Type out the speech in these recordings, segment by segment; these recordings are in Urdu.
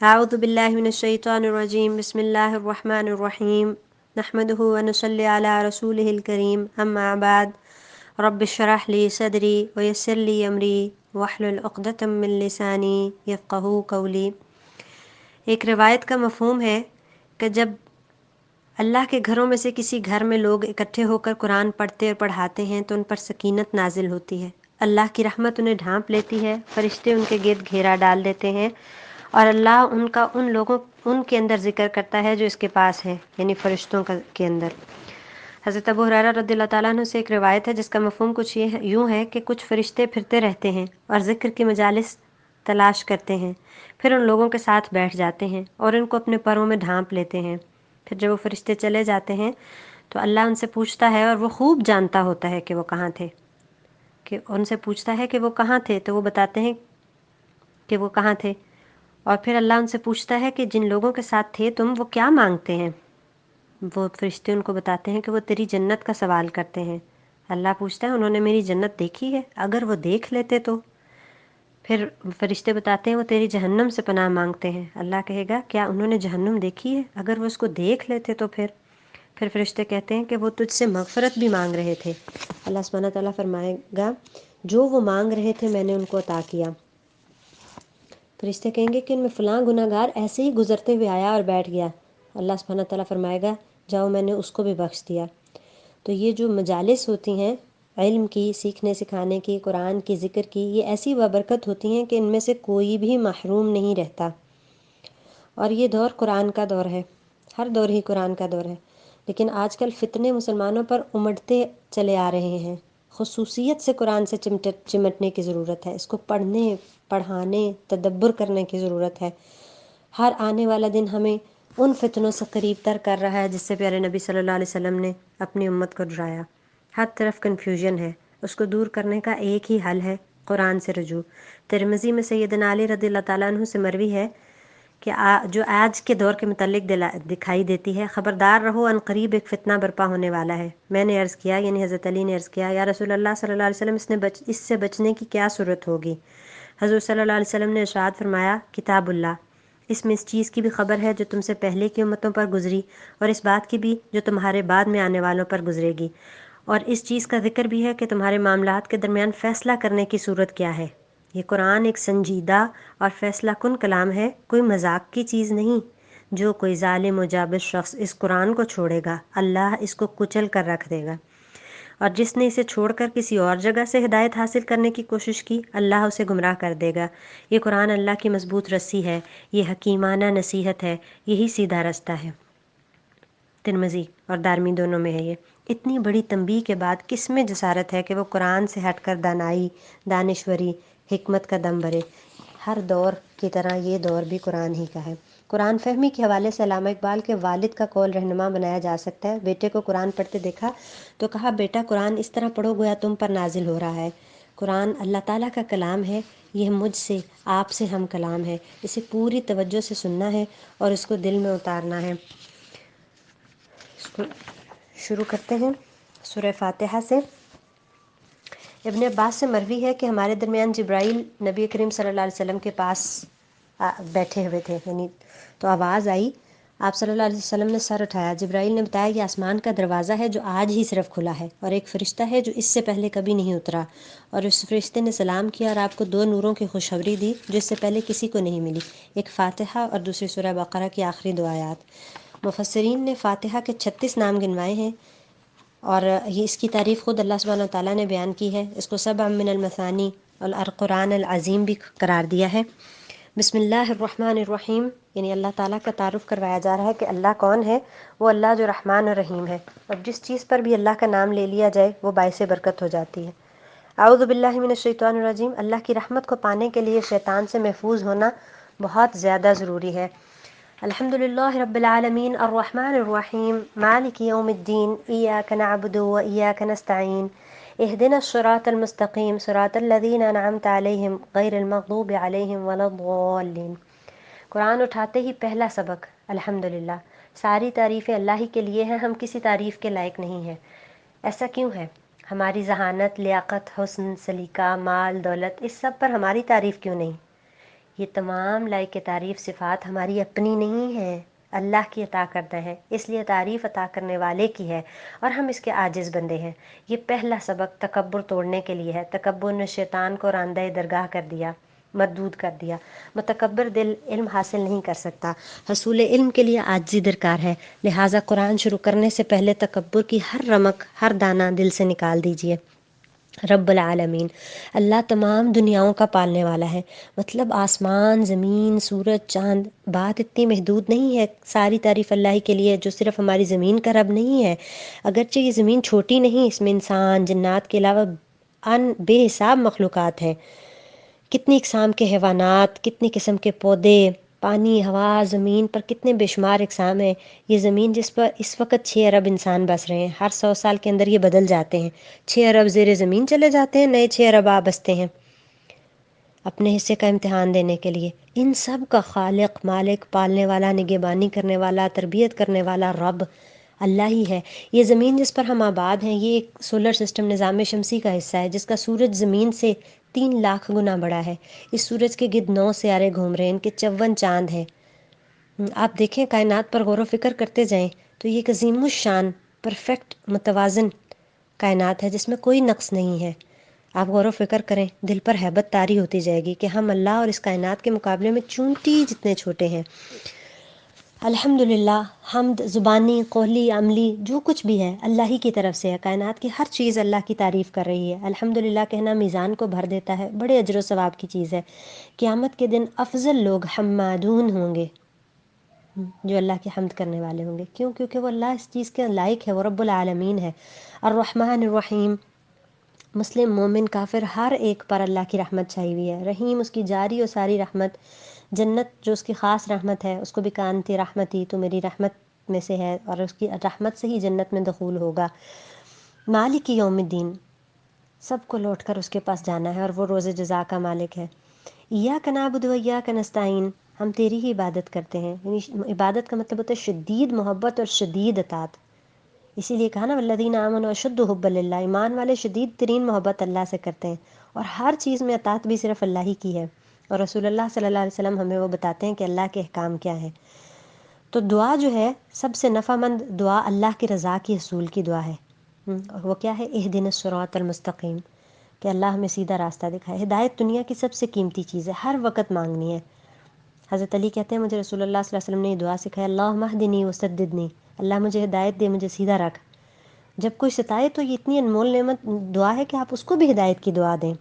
أعوذ بالله من الشيطان الرجيم بسم الله الرحمن الرحيم نحمده ونصلي على رسوله الكريم أما بعد رب اشرح لي صدري ويسر لي أمري واحلل عقدة من لساني يفقهوا قولي۔ ایک روایت کا مفہوم ہے کہ جب اللہ کے گھروں میں سے کسی گھر میں لوگ اکٹھے ہو کر قرآن پڑھتے اور پڑھاتے ہیں تو ان پر سکینت نازل ہوتی ہے، اللہ کی رحمت انہیں ڈھانپ لیتی ہے، فرشتے ان کے گرد گھیرا ڈال دیتے ہیں اور اللہ ان کے اندر ذکر کرتا ہے جو اس کے پاس ہے، یعنی فرشتوں کے اندر۔ حضرت ابو ہریرہ رضی اللہ تعالیٰ عنہ سے ایک روایت ہے جس کا مفہوم کچھ یوں ہے کہ کچھ فرشتے پھرتے رہتے ہیں اور ذکر کی مجالس تلاش کرتے ہیں، پھر ان لوگوں کے ساتھ بیٹھ جاتے ہیں اور ان کو اپنے پروں میں ڈھانپ لیتے ہیں۔ پھر جب وہ فرشتے چلے جاتے ہیں تو اللہ ان سے پوچھتا ہے، اور وہ خوب جانتا ہوتا ہے کہ وہ کہاں تھے، کہ ان سے پوچھتا ہے کہ وہ کہاں تھے، تو وہ بتاتے ہیں کہ وہ کہاں تھے، اور پھر اللہ ان سے پوچھتا ہے کہ جن لوگوں کے ساتھ تھے تم، وہ کیا مانگتے ہیں؟ وہ فرشتے ان کو بتاتے ہیں کہ وہ تیری جنت کا سوال کرتے ہیں۔ اللہ پوچھتا ہے انہوں نے میری جنت دیکھی ہے؟ اگر وہ دیکھ لیتے تو؟ پھر فرشتے بتاتے ہیں وہ تیری جہنم سے پناہ مانگتے ہیں۔ اللہ کہے گا کیا انہوں نے جہنم دیکھی ہے؟ اگر وہ اس کو دیکھ لیتے تو؟ پھر فرشتے کہتے ہیں کہ وہ تجھ سے مغفرت بھی مانگ رہے تھے۔ اللہ سبحانہ تعالیٰ فرمائے گا جو وہ مانگ رہے تھے میں نے ان کو عطا کیا۔ فرشتے کہیں گے کہ ان میں فلاں گناہ گار ایسے ہی گزرتے ہوئے آیا اور بیٹھ گیا۔ اللہ سبحانہ تعالیٰ فرمائے گا جاؤ میں نے اس کو بھی بخش دیا۔ تو یہ جو مجالس ہوتی ہیں علم کی، سیکھنے سکھانے کی، قرآن کی، ذکر کی، یہ ایسی بابرکت ہوتی ہیں کہ ان میں سے کوئی بھی محروم نہیں رہتا۔ اور یہ دور قرآن کا دور ہے، ہر دور ہی قرآن کا دور ہے، لیکن آج کل فتنے مسلمانوں پر امڑتے چلے آ رہے ہیں۔ خصوصیت سے قرآن سے چمٹنے کی ضرورت ہے، اس کو پڑھنے، پڑھانے، تدبر کرنے کی ضرورت ہے۔ ہر آنے والا دن ہمیں ان فتنوں سے قریب تر کر رہا ہے جس سے پیارے نبی صلی اللہ علیہ وسلم نے اپنی امت کو ڈرایا۔ ہر طرف کنفیوژن ہے، اس کو دور کرنے کا ایک ہی حل ہے، قرآن سے رجوع۔ ترمذی میں سیدنا علی رضی اللہ تعالیٰ عنہ سے مروی ہے کہ جو آج کے دور کے متعلق دکھائی دیتی ہے، خبردار رہو ان قریب ایک فتنہ برپا ہونے والا ہے۔ میں نے عرض کیا، یعنی حضرت علی نے عرض کیا، یا رسول اللہ صلی اللہ علیہ وسلم اس سے بچنے کی کیا صورت ہوگی؟ حضور صلی اللہ علیہ وسلم نے ارشاد فرمایا کتاب اللہ، اس میں اس چیز کی بھی خبر ہے جو تم سے پہلے کی امتوں پر گزری، اور اس بات کی بھی جو تمہارے بعد میں آنے والوں پر گزرے گی، اور اس چیز کا ذکر بھی ہے کہ تمہارے معاملات کے درمیان فیصلہ کرنے کی صورت کیا ہے۔ یہ قرآن ایک سنجیدہ اور فیصلہ کن کلام ہے، کوئی مذاق کی چیز نہیں۔ جو کوئی ظالم و جابر شخص اس قرآن کو چھوڑے گا، اللہ اس کو کچل کر رکھ دے گا، اور جس نے اسے چھوڑ کر کسی اور جگہ سے ہدایت حاصل کرنے کی کوشش کی، اللہ اسے گمراہ کر دے گا۔ یہ قرآن اللہ کی مضبوط رسی ہے، یہ حکیمانہ نصیحت ہے، یہی سیدھا رستہ ہے۔ ترمذی اور دارمی دونوں میں ہے یہ۔ اتنی بڑی تنبیہ کے بعد کس میں جسارت ہے کہ وہ قرآن سے ہٹ کر دانائی، دانشوری، حکمت کا دم بھرے؟ ہر دور کی طرح یہ دور بھی قرآن ہی کا ہے۔ قرآن فہمی کے حوالے سے علامہ اقبال کے والد کا قول رہنما بنایا جا سکتا ہے۔ بیٹے کو قرآن پڑھتے دیکھا تو کہا بیٹا قرآن اس طرح پڑھو گویا تم پر نازل ہو رہا ہے۔ قرآن اللہ تعالیٰ کا کلام ہے، یہ مجھ سے، آپ سے ہم کلام ہے، اسے پوری توجہ سے سننا ہے اور اس کو دل میں اتارنا ہے۔ اس کو شروع کرتے ہیں سورہ فاتحہ سے۔ ابن عباس سے مروی ہے کہ ہمارے درمیان جبرائیل نبی کریم صلی اللہ علیہ وسلم کے پاس بیٹھے ہوئے تھے، یعنی تو آواز آئی، آپ صلی اللہ علیہ وسلم نے سر اٹھایا، جبرائیل نے بتایا یہ آسمان کا دروازہ ہے جو آج ہی صرف کھلا ہے، اور ایک فرشتہ ہے جو اس سے پہلے کبھی نہیں اترا، اور اس فرشتے نے سلام کیا اور آپ کو 2 نوروں کی خوشخبری دی جو اس سے پہلے کسی کو نہیں ملی، ایک فاتحہ اور دوسری سورہ بقرہ کی آخری 2 آیات۔ مفسرین نے فاتحہ کے 36 نام گنوائے ہیں، اور یہ اس کی تعریف خود اللہ سبحانہ تعالیٰ نے بیان کی ہے۔ اس کو سبع من المثانی القرآن العظیم بھی قرار دیا ہے۔ بسم اللہ الرحمن الرحیم، یعنی اللہ تعالیٰ کا تعارف کروایا جا رہا ہے کہ اللہ کون ہے؟ وہ اللہ جو رحمان اور رحیم ہے، اور جس چیز پر بھی اللہ کا نام لے لیا جائے وہ باعث برکت ہو جاتی ہے۔ اعوذ باللہ من الشیطان الرجیم، اللہ کی رحمت کو پانے کے لیے شیطان سے محفوظ ہونا بہت زیادہ ضروری ہے۔ الحمد للہ رب العالمین الرحمن الرحیم مالک یوم الدین ایاک نعبد و ایاک نستعین اہدنا الصراط المستقیم صراط الذین انعمت علیہم غیر المغضوب علیہم ولا الضالین۔ قرآن اٹھاتے ہی پہلا سبق الحمدللہ، ساری تعریفیں اللہ ہی کے لیے ہیں، ہم کسی تعریف کے لائق نہیں ہیں۔ ایسا کیوں ہے؟ ہماری ذہانت، لیاقت، حسن، سلیقہ، مال، دولت، اس سب پر ہماری تعریف کیوں نہیں؟ یہ تمام لائق تعریف صفات ہماری اپنی نہیں ہیں، اللہ کی عطا کردہ ہے، اس لیے تعریف عطا کرنے والے کی ہے اور ہم اس کے عاجز بندے ہیں۔ یہ پہلا سبق تکبر توڑنے کے لیے ہے۔ تکبر نے شیطان کو راندہ درگاہ کر دیا، مردود کر دیا۔ متکبر دل علم حاصل نہیں کر سکتا۔ حصول علم کے لیے عاجزی درکار ہے، لہٰذا قرآن شروع کرنے سے پہلے تکبر کی ہر رمق، ہر دانہ دل سے نکال دیجیے۔ رب العالمین، اللہ تمام دنیاؤں کا پالنے والا ہے، مطلب آسمان، زمین، سورج، چاند۔ بات اتنی محدود نہیں ہے، ساری تعریف اللہ ہی کے لیے جو صرف ہماری زمین کا رب نہیں ہے۔ اگرچہ یہ زمین چھوٹی نہیں، اس میں انسان، جنات کے علاوہ بے حساب مخلوقات ہیں۔ کتنی اقسام کے حیوانات، کتنی قسم کے پودے، پانی، ہوا، زمین پر کتنے بے شمار اقسام ہیں۔ یہ زمین جس پر اس وقت 6 ارب انسان بس رہے ہیں، ہر 100 سال کے اندر یہ بدل جاتے ہیں۔ 6 ارب زیر زمین چلے جاتے ہیں، نئے 6 ارب بستے ہیں اپنے حصے کا امتحان دینے کے لیے۔ ان سب کا خالق، مالک، پالنے والا، نگہبانی کرنے والا، تربیت کرنے والا رب اللہ ہی ہے۔ یہ زمین جس پر ہم آباد ہیں، یہ ایک سولر سسٹم، نظام شمسی کا حصہ ہے، جس کا سورج زمین سے 3 لاکھ گنا بڑا ہے۔ اس سورج کے گرد 9 سیارے گھوم رہے ہیں، ان کے 54 چاند ہیں۔ آپ دیکھیں، کائنات پر غور و فکر کرتے جائیں تو یہ ایک عظیم الشان، پرفیکٹ، متوازن کائنات ہے جس میں کوئی نقص نہیں ہے۔ آپ غور و فکر کریں، دل پر ہیبت طاری ہوتی جائے گی کہ ہم اللہ اور اس کائنات کے مقابلے میں چونٹی جتنے چھوٹے ہیں۔ الحمدللہ، حمد زبانی، قولی، عملی، جو کچھ بھی ہے اللہ ہی کی طرف سے ہے۔ کائنات کی ہر چیز اللہ کی تعریف کر رہی ہے۔ الحمدللہ کہنا میزان کو بھر دیتا ہے، بڑے اجر و ثواب کی چیز ہے۔ قیامت کے دن افضل لوگ حمادون ہوں گے، جو اللہ کی حمد کرنے والے ہوں گے۔ کیوں؟ کیونکہ وہ اللہ اس چیز کے لائق ہے، وہ رب العالمین ہے۔ الرحمن الرحیم، مسلم، مومن، کافر، ہر ایک پر اللہ کی رحمت چھائی ہوئی ہے۔ رحیم، اس کی جاری و ساری رحمت۔ جنت جو اس کی خاص رحمت ہے، اس کو بھی کہا انتی رحمتی، تو میری رحمت میں سے ہے، اور اس کی رحمت سے ہی جنت میں دخول ہوگا۔ مالک یوم الدین، سب کو لوٹ کر اس کے پاس جانا ہے، اور وہ روز جزا کا مالک ہے۔ ایاک نعبد و ایاک نستعین، ہم تیری ہی عبادت کرتے ہیں۔ یعنی عبادت کا مطلب ہوتا ہے شدید محبت اور شدید اطاعت۔ اسی لیے کہا نا والذین آمنوا اشد حبا للہ، ایمان والے شدید ترین محبت اللہ سے کرتے ہیں، اور ہر چیز میں اطاعت بھی صرف اللہ ہی کی ہے۔ اور رسول اللہ صلی اللہ علیہ وسلم ہمیں وہ بتاتے ہیں کہ اللہ کے احکام کیا ہیں۔ تو دعا جو ہے، سب سے نفع مند دعا اللہ کی رضا کی حصول کی دعا ہے۔ اور وہ کیا ہے؟ اہدنا الصراط المستقیم، کہ اللہ ہمیں سیدھا راستہ دکھائے۔ ہدایت دنیا کی سب سے قیمتی چیز ہے، ہر وقت مانگنی ہے۔ حضرت علی کہتے ہیں مجھے رسول اللہ صلی اللہ علیہ وسلم نے یہ دعا سکھائی، اللہم اہدنی وسددنی، اللہ مجھے ہدایت دے، مجھے سیدھا رکھ۔ جب کوئی ستائے تو یہ اتنی انمول نعمت دعا ہے کہ آپ اس کو بھی ہدایت کی دعا دیں،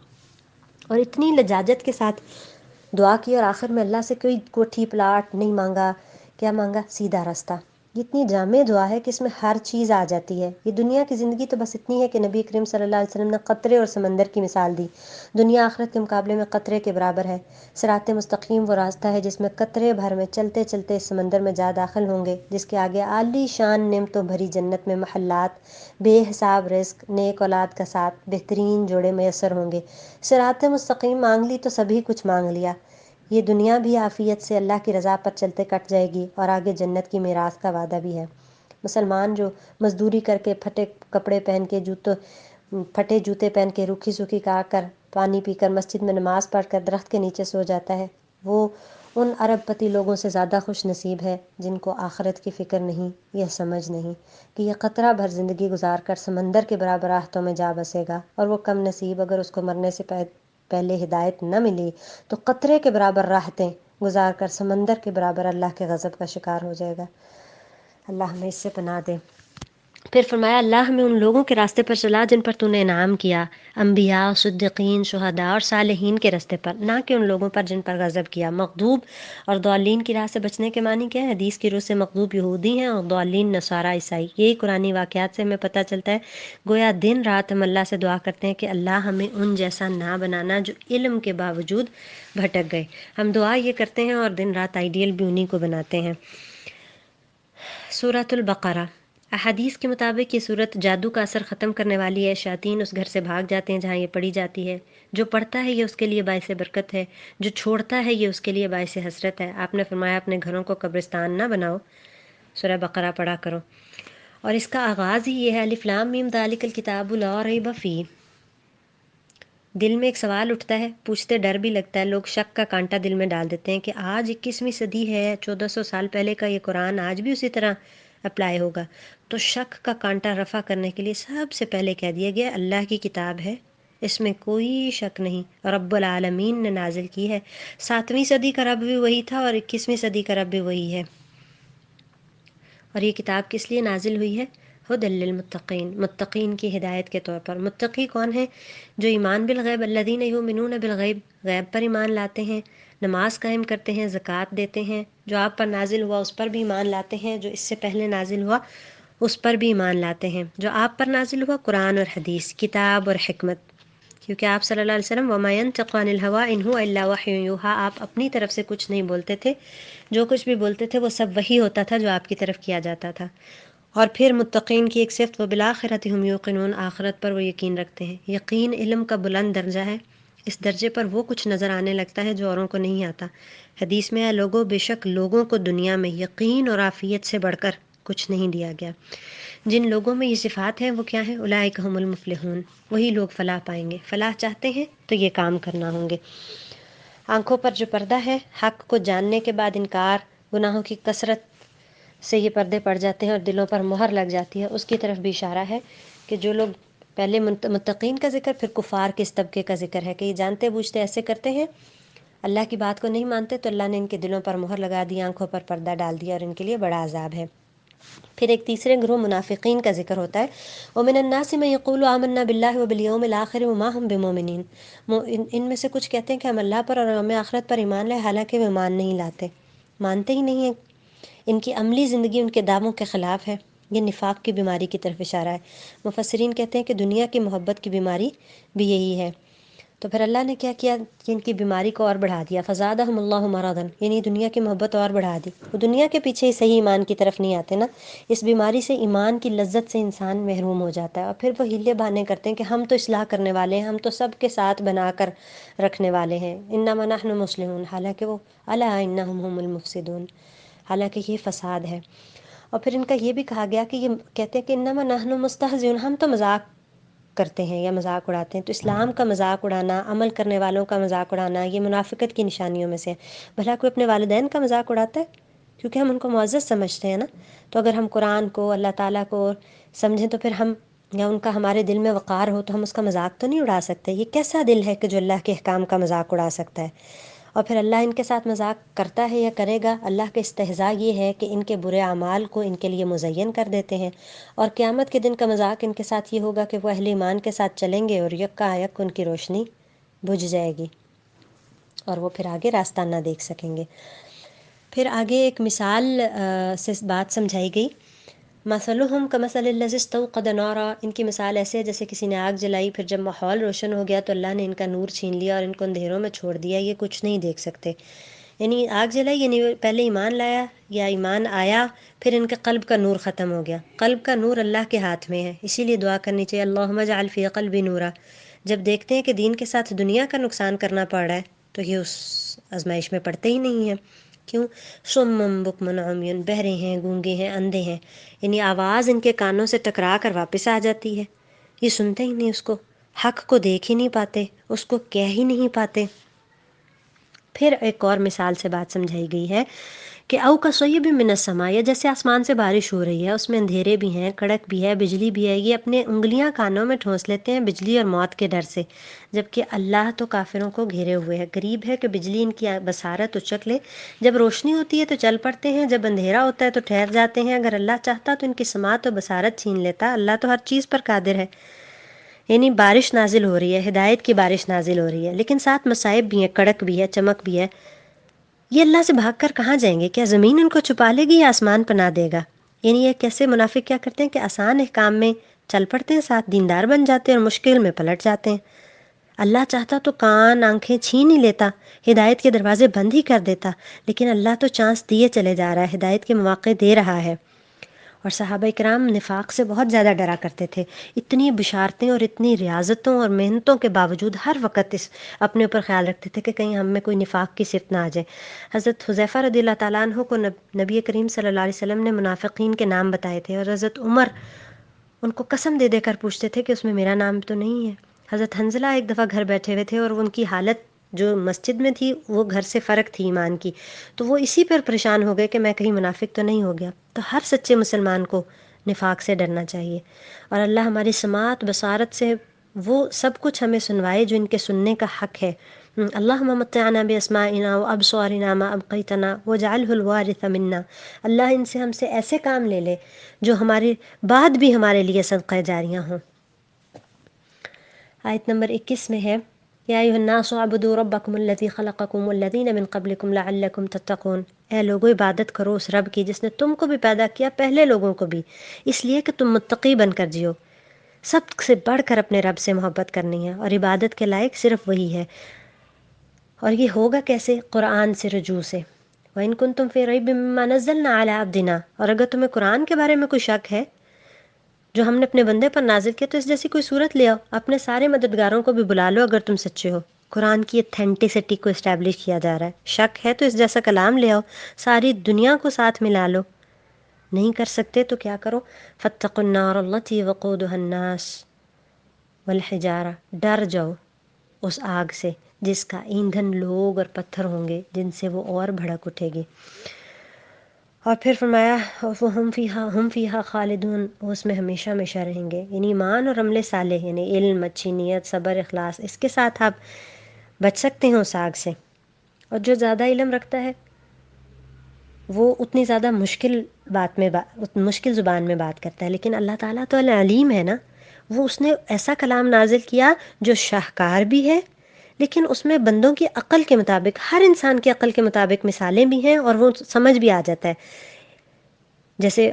اور اتنی لجاجت کے ساتھ دعا کی، اور آخر میں اللہ سے کوئی کوٹھی پلاٹ نہیں مانگا، کیا مانگا؟ سیدھا راستہ۔ یہ اتنی جامع دعا ہے کہ اس میں ہر چیز آ جاتی ہے۔ یہ دنیا کی زندگی تو بس اتنی ہے کہ نبی کریم صلی اللہ علیہ وسلم نے قطرے اور سمندر کی مثال دی۔ دنیا آخرت کے مقابلے میں قطرے کے برابر ہے۔ صراط مستقیم وہ راستہ ہے جس میں قطرے بھر میں چلتے چلتے اس سمندر میں جا داخل ہوں گے، جس کے آگے عالی شان نعمتوں بھری جنت میں محلات، بے حساب رزق، نیک اولاد کا ساتھ، بہترین جوڑے میسر ہوں گے۔ صراط مستقیم مانگ لی تو سبھی کچھ مانگ لیا۔ یہ دنیا بھی عافیت سے اللہ کی رضا پر چلتے کٹ جائے گی، اور آگے جنت کی میراث کا وعدہ بھی ہے۔ مسلمان جو مزدوری کر کے، پھٹے کپڑے پہن کے، پھٹے جوتے پہن کے، روکھی سوکھی کھا کر، پانی پی کر، مسجد میں نماز پڑھ کر درخت کے نیچے سو جاتا ہے، وہ ان ارب پتی لوگوں سے زیادہ خوش نصیب ہے جن کو آخرت کی فکر نہیں، یہ سمجھ نہیں کہ یہ قطرہ بھر زندگی گزار کر سمندر کے برابر راحتوں میں جا بسے گا، اور وہ کم نصیب اگر اس کو مرنے سے پہلے ہدایت نہ ملی تو قطرے کے برابر راحتیں گزار کر سمندر کے برابر اللہ کے غضب کا شکار ہو جائے گا۔ اللہ ہمیں اس سے پناہ دے۔ پھر فرمایا اللہ ہمیں ان لوگوں کے راستے پر چلا جن پر تو نے انعام کیا، انبیاء، صدیقین، شہداء اور صالحین کے راستے پر، نہ کہ ان لوگوں پر جن پر غضب کیا۔ مغضوب اور ضالین کی راہ سے بچنے کے معنی کیا ہے؟ حدیث کی روح سے مغضوب یہودی ہیں اور ضالین نصارہ عیسائی۔ یہی قرآنی واقعات سے ہمیں پتہ چلتا ہے۔ گویا دن رات ہم اللہ سے دعا کرتے ہیں کہ اللہ ہمیں ان جیسا نہ بنانا جو علم کے باوجود بھٹک گئے۔ ہم دعا یہ کرتے ہیں اور دن رات آئیڈیل بھی انہی کو بناتے ہیں۔ سورۃ البقرہ، احادیث کے مطابق یہ سورت جادو کا اثر ختم کرنے والی ہے۔ شیاطین اس گھر سے بھاگ جاتے ہیں جہاں یہ پڑھی جاتی ہے۔ جو پڑھتا ہے یہ اس کے لیے باعث برکت ہے، جو چھوڑتا ہے یہ اس کے لیے باعث حسرت ہے۔ آپ نے فرمایا اپنے گھروں کو قبرستان نہ بناؤ، سورہ بقرہ پڑھا کرو، اور اس کا آغاز ہی یہ ہے، الف لام میم ذالک الکتاب لا ریب فیہ۔ دل میں ایک سوال اٹھتا ہے، پوچھتے ڈر بھی لگتا ہے، لوگ شک کا کانٹا دل میں ڈال دیتے ہیں کہ آج 21ویں صدی ہے، 1400 سال پہلے کا یہ قرآن آج بھی اسی طرح اپلائی ہوگا؟ تو شک کا کانٹا رفع کرنے کے لیے سب سے پہلے کہہ دیا گیا اللہ کی کتاب ہے، اس میں کوئی شک نہیں، رب العالمین نے نازل کی ہے۔ 7ویں صدی کا رب بھی وہی تھا اور 21ویں صدی کا رب بھی وہی ہے۔ اور یہ کتاب کس لیے نازل ہوئی ہے؟ ہدی للمتقین، متقین کی ہدایت کے طور پر۔ متقی کون ہیں؟ جو ایمان بالغیب، الذین یؤمنون بالغیب، غیب پر ایمان لاتے ہیں، نماز قائم کرتے ہیں، زکوٰۃ دیتے ہیں، جو آپ پر نازل ہوا اس پر بھی ایمان لاتے ہیں، جو اس سے پہلے نازل ہوا اس پر بھی ایمان لاتے ہیں، جو آپ پر نازل ہوا قرآن اور حدیث، کتاب اور حکمت، کیونکہ آپ صلی اللہ علیہ وسلم وما ينطق عن الهوى ان هو الا وحی یوحی، آپ اپنی طرف سے کچھ نہیں بولتے تھے، جو کچھ بھی بولتے تھے وہ سب وہی ہوتا تھا جو آپ کی طرف کیا جاتا تھا۔ اور پھر متقین کی ایک صفت وبالآخرۃ ہم یوقنون، آخرت پر وہ یقین رکھتے ہیں۔ یقین علم کا بلند درجہ ہے، اس درجے پر وہ کچھ نظر آنے لگتا ہے جو اوروں کو نہیں آتا۔ حدیث میں ہے لوگوں، بے شک لوگوں کو دنیا میں یقین اور عافیت سے بڑھ کر کچھ نہیں دیا گیا۔ جن لوگوں میں یہ صفات ہیں وہ کیا ہیں؟ اولئک هم المفلحون، وہی لوگ فلاح پائیں گے۔ فلاح چاہتے ہیں تو یہ کام کرنا ہوں گے۔ آنکھوں پر جو پردہ ہے، حق کو جاننے کے بعد انکار، گناہوں کی کثرت سے یہ پردے پڑ جاتے ہیں اور دلوں پر مہر لگ جاتی ہے، اس کی طرف بھی اشارہ ہے کہ جو لوگ پہلے متقین کا ذکر، پھر کفار کے اس طبقے کا ذکر ہے کہ یہ جانتے بوجھتے ایسے کرتے ہیں، اللہ کی بات کو نہیں مانتے، تو اللہ نے ان کے دلوں پر مہر لگا دی، آنکھوں پر پردہ ڈال دیا اور ان کے لیے بڑا عذاب ہے۔ پھر ایک تیسرے گروہ منافقین کا ذکر ہوتا ہے، وَمِنَ النَّاسِ مَن يَقُولُ آمَنَّا بِاللَّهِ وَبِالْيَوْمِ الْآخِرِ وَمَا هُم بِمُؤْمِنِينَ، ان میں سے کچھ کہتے ہیں کہ ہم اللہ پر اور یوم آخرت پر ایمان لائے، حالانکہ وہ ایمان نہیں لاتے، مانتے ہی نہیں ہیں۔ ان کی عملی زندگی ان کے دعووں کے خلاف ہے، یہ نفاق کی بیماری کی طرف اشارہ ہے۔ مفسرین کہتے ہیں کہ دنیا کی محبت کی بیماری بھی یہی ہے۔ تو پھر اللہ نے کیا کیا کہ ان کی بیماری کو اور بڑھا دیا، فزادہم اللہ مرضا، یعنی دنیا کی محبت اور بڑھا دی، وہ دنیا کے پیچھے ہی صحیح ایمان کی طرف نہیں آتے نا، اس بیماری سے ایمان کی لذت سے انسان محروم ہو جاتا ہے، اور پھر وہ ہیلے بہانے کرتے ہیں کہ ہم تو اصلاح کرنے والے ہیں، ہم تو سب کے ساتھ بنا کر رکھنے والے ہیں، انما نحن مسلمون، حالانکہ وہ الا انہم هم المفسدون، حالانکہ یہ فساد ہے۔ اور پھر ان کا یہ بھی کہا گیا کہ یہ کہتے ہیں کہ انما نحن مستہزئون، ہم تو مذاق کرتے ہیں یا مذاق اڑاتے ہیں۔ تو اسلام کا مذاق اڑانا، عمل کرنے والوں کا مذاق اڑانا، یہ منافقت کی نشانیوں میں سے ہے۔ بھلا کوئی اپنے والدین کا مذاق اڑاتا ہے؟ کیونکہ ہم ان کو معزز سمجھتے ہیں نا، تو اگر ہم قرآن کو، اللہ تعالیٰ کو سمجھیں تو پھر ہم، یا ان کا ہمارے دل میں وقار ہو تو ہم اس کا مذاق تو نہیں اڑا سکتے۔ یہ کیسا دل ہے کہ جو اللہ کے احکام کا مذاق اڑا سکتا ہے؟ اور پھر اللہ ان کے ساتھ مذاق کرتا ہے یا کرے گا؟ اللہ کا استہزاء یہ ہے کہ ان کے برے اعمال کو ان کے لیے مزین کر دیتے ہیں، اور قیامت کے دن کا مذاق ان کے ساتھ یہ ہوگا کہ وہ اہل ایمان کے ساتھ چلیں گے اور یکا یک ان کی روشنی بجھ جائے گی اور وہ پھر آگے راستہ نہ دیکھ سکیں گے۔ پھر آگے ایک مثال سے بات سمجھائی گئی، مثلہم کمثل الذی استوقد نارا، ان کی مثال ایسے ہے جیسے کسی نے آگ جلائی، پھر جب ماحول روشن ہو گیا تو اللہ نے ان کا نور چھین لیا اور ان کو اندھیروں میں چھوڑ دیا، یہ کچھ نہیں دیکھ سکتے۔ یعنی آگ جلائی، یعنی پہلے ایمان لایا یا ایمان آیا، پھر ان کے قلب کا نور ختم ہو گیا۔ قلب کا نور اللہ کے ہاتھ میں ہے، اسی لیے دعا کرنی چاہیے اللہم اجعل فی قلبی نورا۔ جب دیکھتے ہیں کہ دین کے ساتھ دنیا کا نقصان کرنا پڑ رہا ہے تو یہ اس آزمائش میں پڑتے ہی نہیں ہیں۔ کیوں؟ صم بکم عمی، بہرے ہیں، گونگے ہیں، اندھے ہیں، یعنی آواز ان کے کانوں سے ٹکرا کر واپس آ جاتی ہے، یہ سنتے ہی نہیں اس کو، حق کو دیکھ ہی نہیں پاتے، اس کو کہہ ہی نہیں پاتے۔ پھر ایک اور مثال سے بات سمجھائی گئی ہے کہ او کصیب من السماء، یا جیسے آسمان سے بارش ہو رہی ہے، اس میں اندھیرے بھی ہیں، کڑک بھی ہے، بجلی بھی ہے، یہ اپنے انگلیاں کانوں میں ٹھونس لیتے ہیں بجلی اور موت کے ڈر سے، جبکہ اللہ تو کافروں کو گھیرے ہوئے ہے۔ قریب ہے کہ بجلی ان کی بصارت اچک لے، جب روشنی ہوتی ہے تو چل پڑتے ہیں، جب اندھیرا ہوتا ہے تو ٹھہر جاتے ہیں۔ اگر اللہ چاہتا تو ان کی سماعت و بصارت چھین لیتا، اللہ تو ہر چیز پر قادر ہے۔ یعنی بارش نازل ہو رہی ہے، ہدایت کی بارش نازل ہو رہی ہے، لیکن ساتھ مصائب بھی ہیں، کڑک بھی ہے، چمک بھی ہے، یہ اللہ سے بھاگ کر کہاں جائیں گے؟ کیا زمین ان کو چھپا لے گی یا آسمان پناہ دے گا؟ یعنی یہ کیسے منافق کیا کرتے ہیں کہ آسان احکام میں چل پڑتے ہیں، ساتھ دیندار بن جاتے ہیں اور مشکل میں پلٹ جاتے ہیں۔ اللہ چاہتا تو کان آنکھیں چھین ہی لیتا، ہدایت کے دروازے بند ہی کر دیتا، لیکن اللہ تو چانس دیے چلے جا رہا ہے، ہدایت کے مواقع دے رہا ہے۔ اور صحابہ کرام نفاق سے بہت زیادہ ڈرا کرتے تھے، اتنی بشارتیں اور اتنی ریاضتوں اور محنتوں کے باوجود ہر وقت اس اپنے اوپر خیال رکھتے تھے کہ کہیں ہم میں کوئی نفاق کی صفت نہ آ جائے۔ حضرت حذیفہ رضی اللہ تعالیٰ عنہ کو نبی کریم صلی اللہ علیہ وسلم نے منافقین کے نام بتائے تھے، اور حضرت عمر ان کو قسم دے دے کر پوچھتے تھے کہ اس میں میرا نام تو نہیں ہے۔ حضرت حنزلہ ایک دفعہ گھر بیٹھے ہوئے تھے اور ان کی حالت جو مسجد میں تھی وہ گھر سے فرق تھی ایمان کی، تو وہ اسی پر پریشان ہو گئے کہ میں کہیں منافق تو نہیں ہو گیا۔ تو ہر سچے مسلمان کو نفاق سے ڈرنا چاہیے، اور اللہ ہماری سماعت بصارت سے وہ سب کچھ ہمیں سنوائے جو ان کے سننے کا حق ہے۔ اللہم متعنا باسماعنا وابصارنا ما ابقیتنا واجعلہ الوارث منا، اللہ ان سے ہم سے ایسے کام لے لے جو ہماری بعد بھی ہمارے لیے صدقہ جاریاں ہوں۔ آیت نمبر 21 میں ہے، یا ایھا الناس اعبدوا ربکم الذی خلقکم والذین من قبلکم لعلکم تتقون، اے لوگو عبادت کرو اس رب کی جس نے تم کو بھی پیدا کیا، پہلے لوگوں کو بھی، اس لیے کہ تم متقی بن کر جیو۔ سب سے بڑھ کر اپنے رب سے محبت کرنی ہے، اور عبادت کے لائق صرف وہی ہے۔ اور یہ ہوگا کیسے؟ قرآن سے، رجوع سے۔ وَإِن كُنتُمْ فِي رَيْبٍ مِّمَّا نَزَّلْنَا عَلَىٰ عَبْدِنَا، اور اگر تمہیں قرآن کے بارے میں کوئی شک ہے جو ہم نے اپنے بندے پر نازل کیا، تو اس جیسی کوئی صورت لے آؤ، اپنے سارے مددگاروں کو بھی بلا لو اگر تم سچے ہو۔ قرآن کی اتھینٹسٹی کو اسٹیبلش کیا جا رہا ہے، شک ہے تو اس جیسا کلام لے آؤ، ساری دنیا کو ساتھ ملا لو۔ نہیں کر سکتے تو کیا کرو؟ فاتقوا النار التي وقودها الناس والحجارہ، ڈر جاؤ اس آگ سے جس کا ایندھن لوگ اور پتھر ہوں گے، جن سے وہ اور بھڑک اٹھے گی۔ اور پھر فرمایا ہم فیہا خالدون، وہ اس میں ہمیشہ ہمیشہ رہیں گے۔ یعنی ایمان اور عمل صالح، یعنی علم، اچھی نیت، صبر، اخلاص، اس کے ساتھ آپ بچ سکتے ہیں اس آگ سے۔ اور جو زیادہ علم رکھتا ہے وہ اتنی زیادہ مشکل زبان میں بات کرتا ہے، لیکن اللہ تعالیٰ تو علیم ہے نا، وہ اس نے ایسا کلام نازل کیا جو شاہکار بھی ہے، لیکن اس میں بندوں کی عقل کے مطابق، ہر انسان کی عقل کے مطابق مثالیں بھی ہیں، اور وہ سمجھ بھی آ جاتا ہے۔ جیسے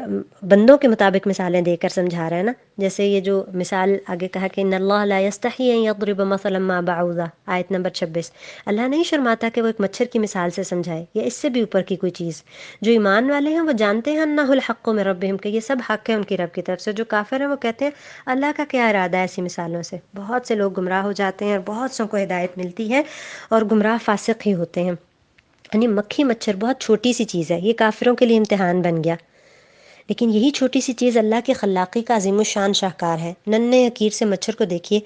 بندوں کے مطابق مثالیں دے کر سمجھا رہا ہے نا، جیسے یہ جو مثال آگے کہا کہ ان اللہ لا یستحی ان یضرب مثلا ما بعوضہ، آیت نمبر 26، اللہ نہیں شرماتا کہ وہ ایک مچھر کی مثال سے سمجھائے یا اس سے بھی اوپر کی کوئی چیز۔ جو ایمان والے ہیں وہ جانتے ہیں انہ الحق من ربہم، کہ یہ سب حق ہے ان کی رب کی طرف سے۔ جو کافر ہیں وہ کہتے ہیں اللہ کا کیا ارادہ ہے ایسی مثالوں سے۔ بہت سے لوگ گمراہ ہو جاتے ہیں اور بہت سو کو ہدایت ملتی ہے، اور گمراہ فاسق ہی ہوتے ہیں۔ یعنی مکھی مچھر بہت چھوٹی سی چیز ہے، یہ کافروں کے لیے امتحان بن گیا، لیکن یہی چھوٹی سی چیز اللہ کی خلاقی کا عظیم الشان شاہکار ہے۔ ننھے حقیر سے مچھر کو دیکھیے،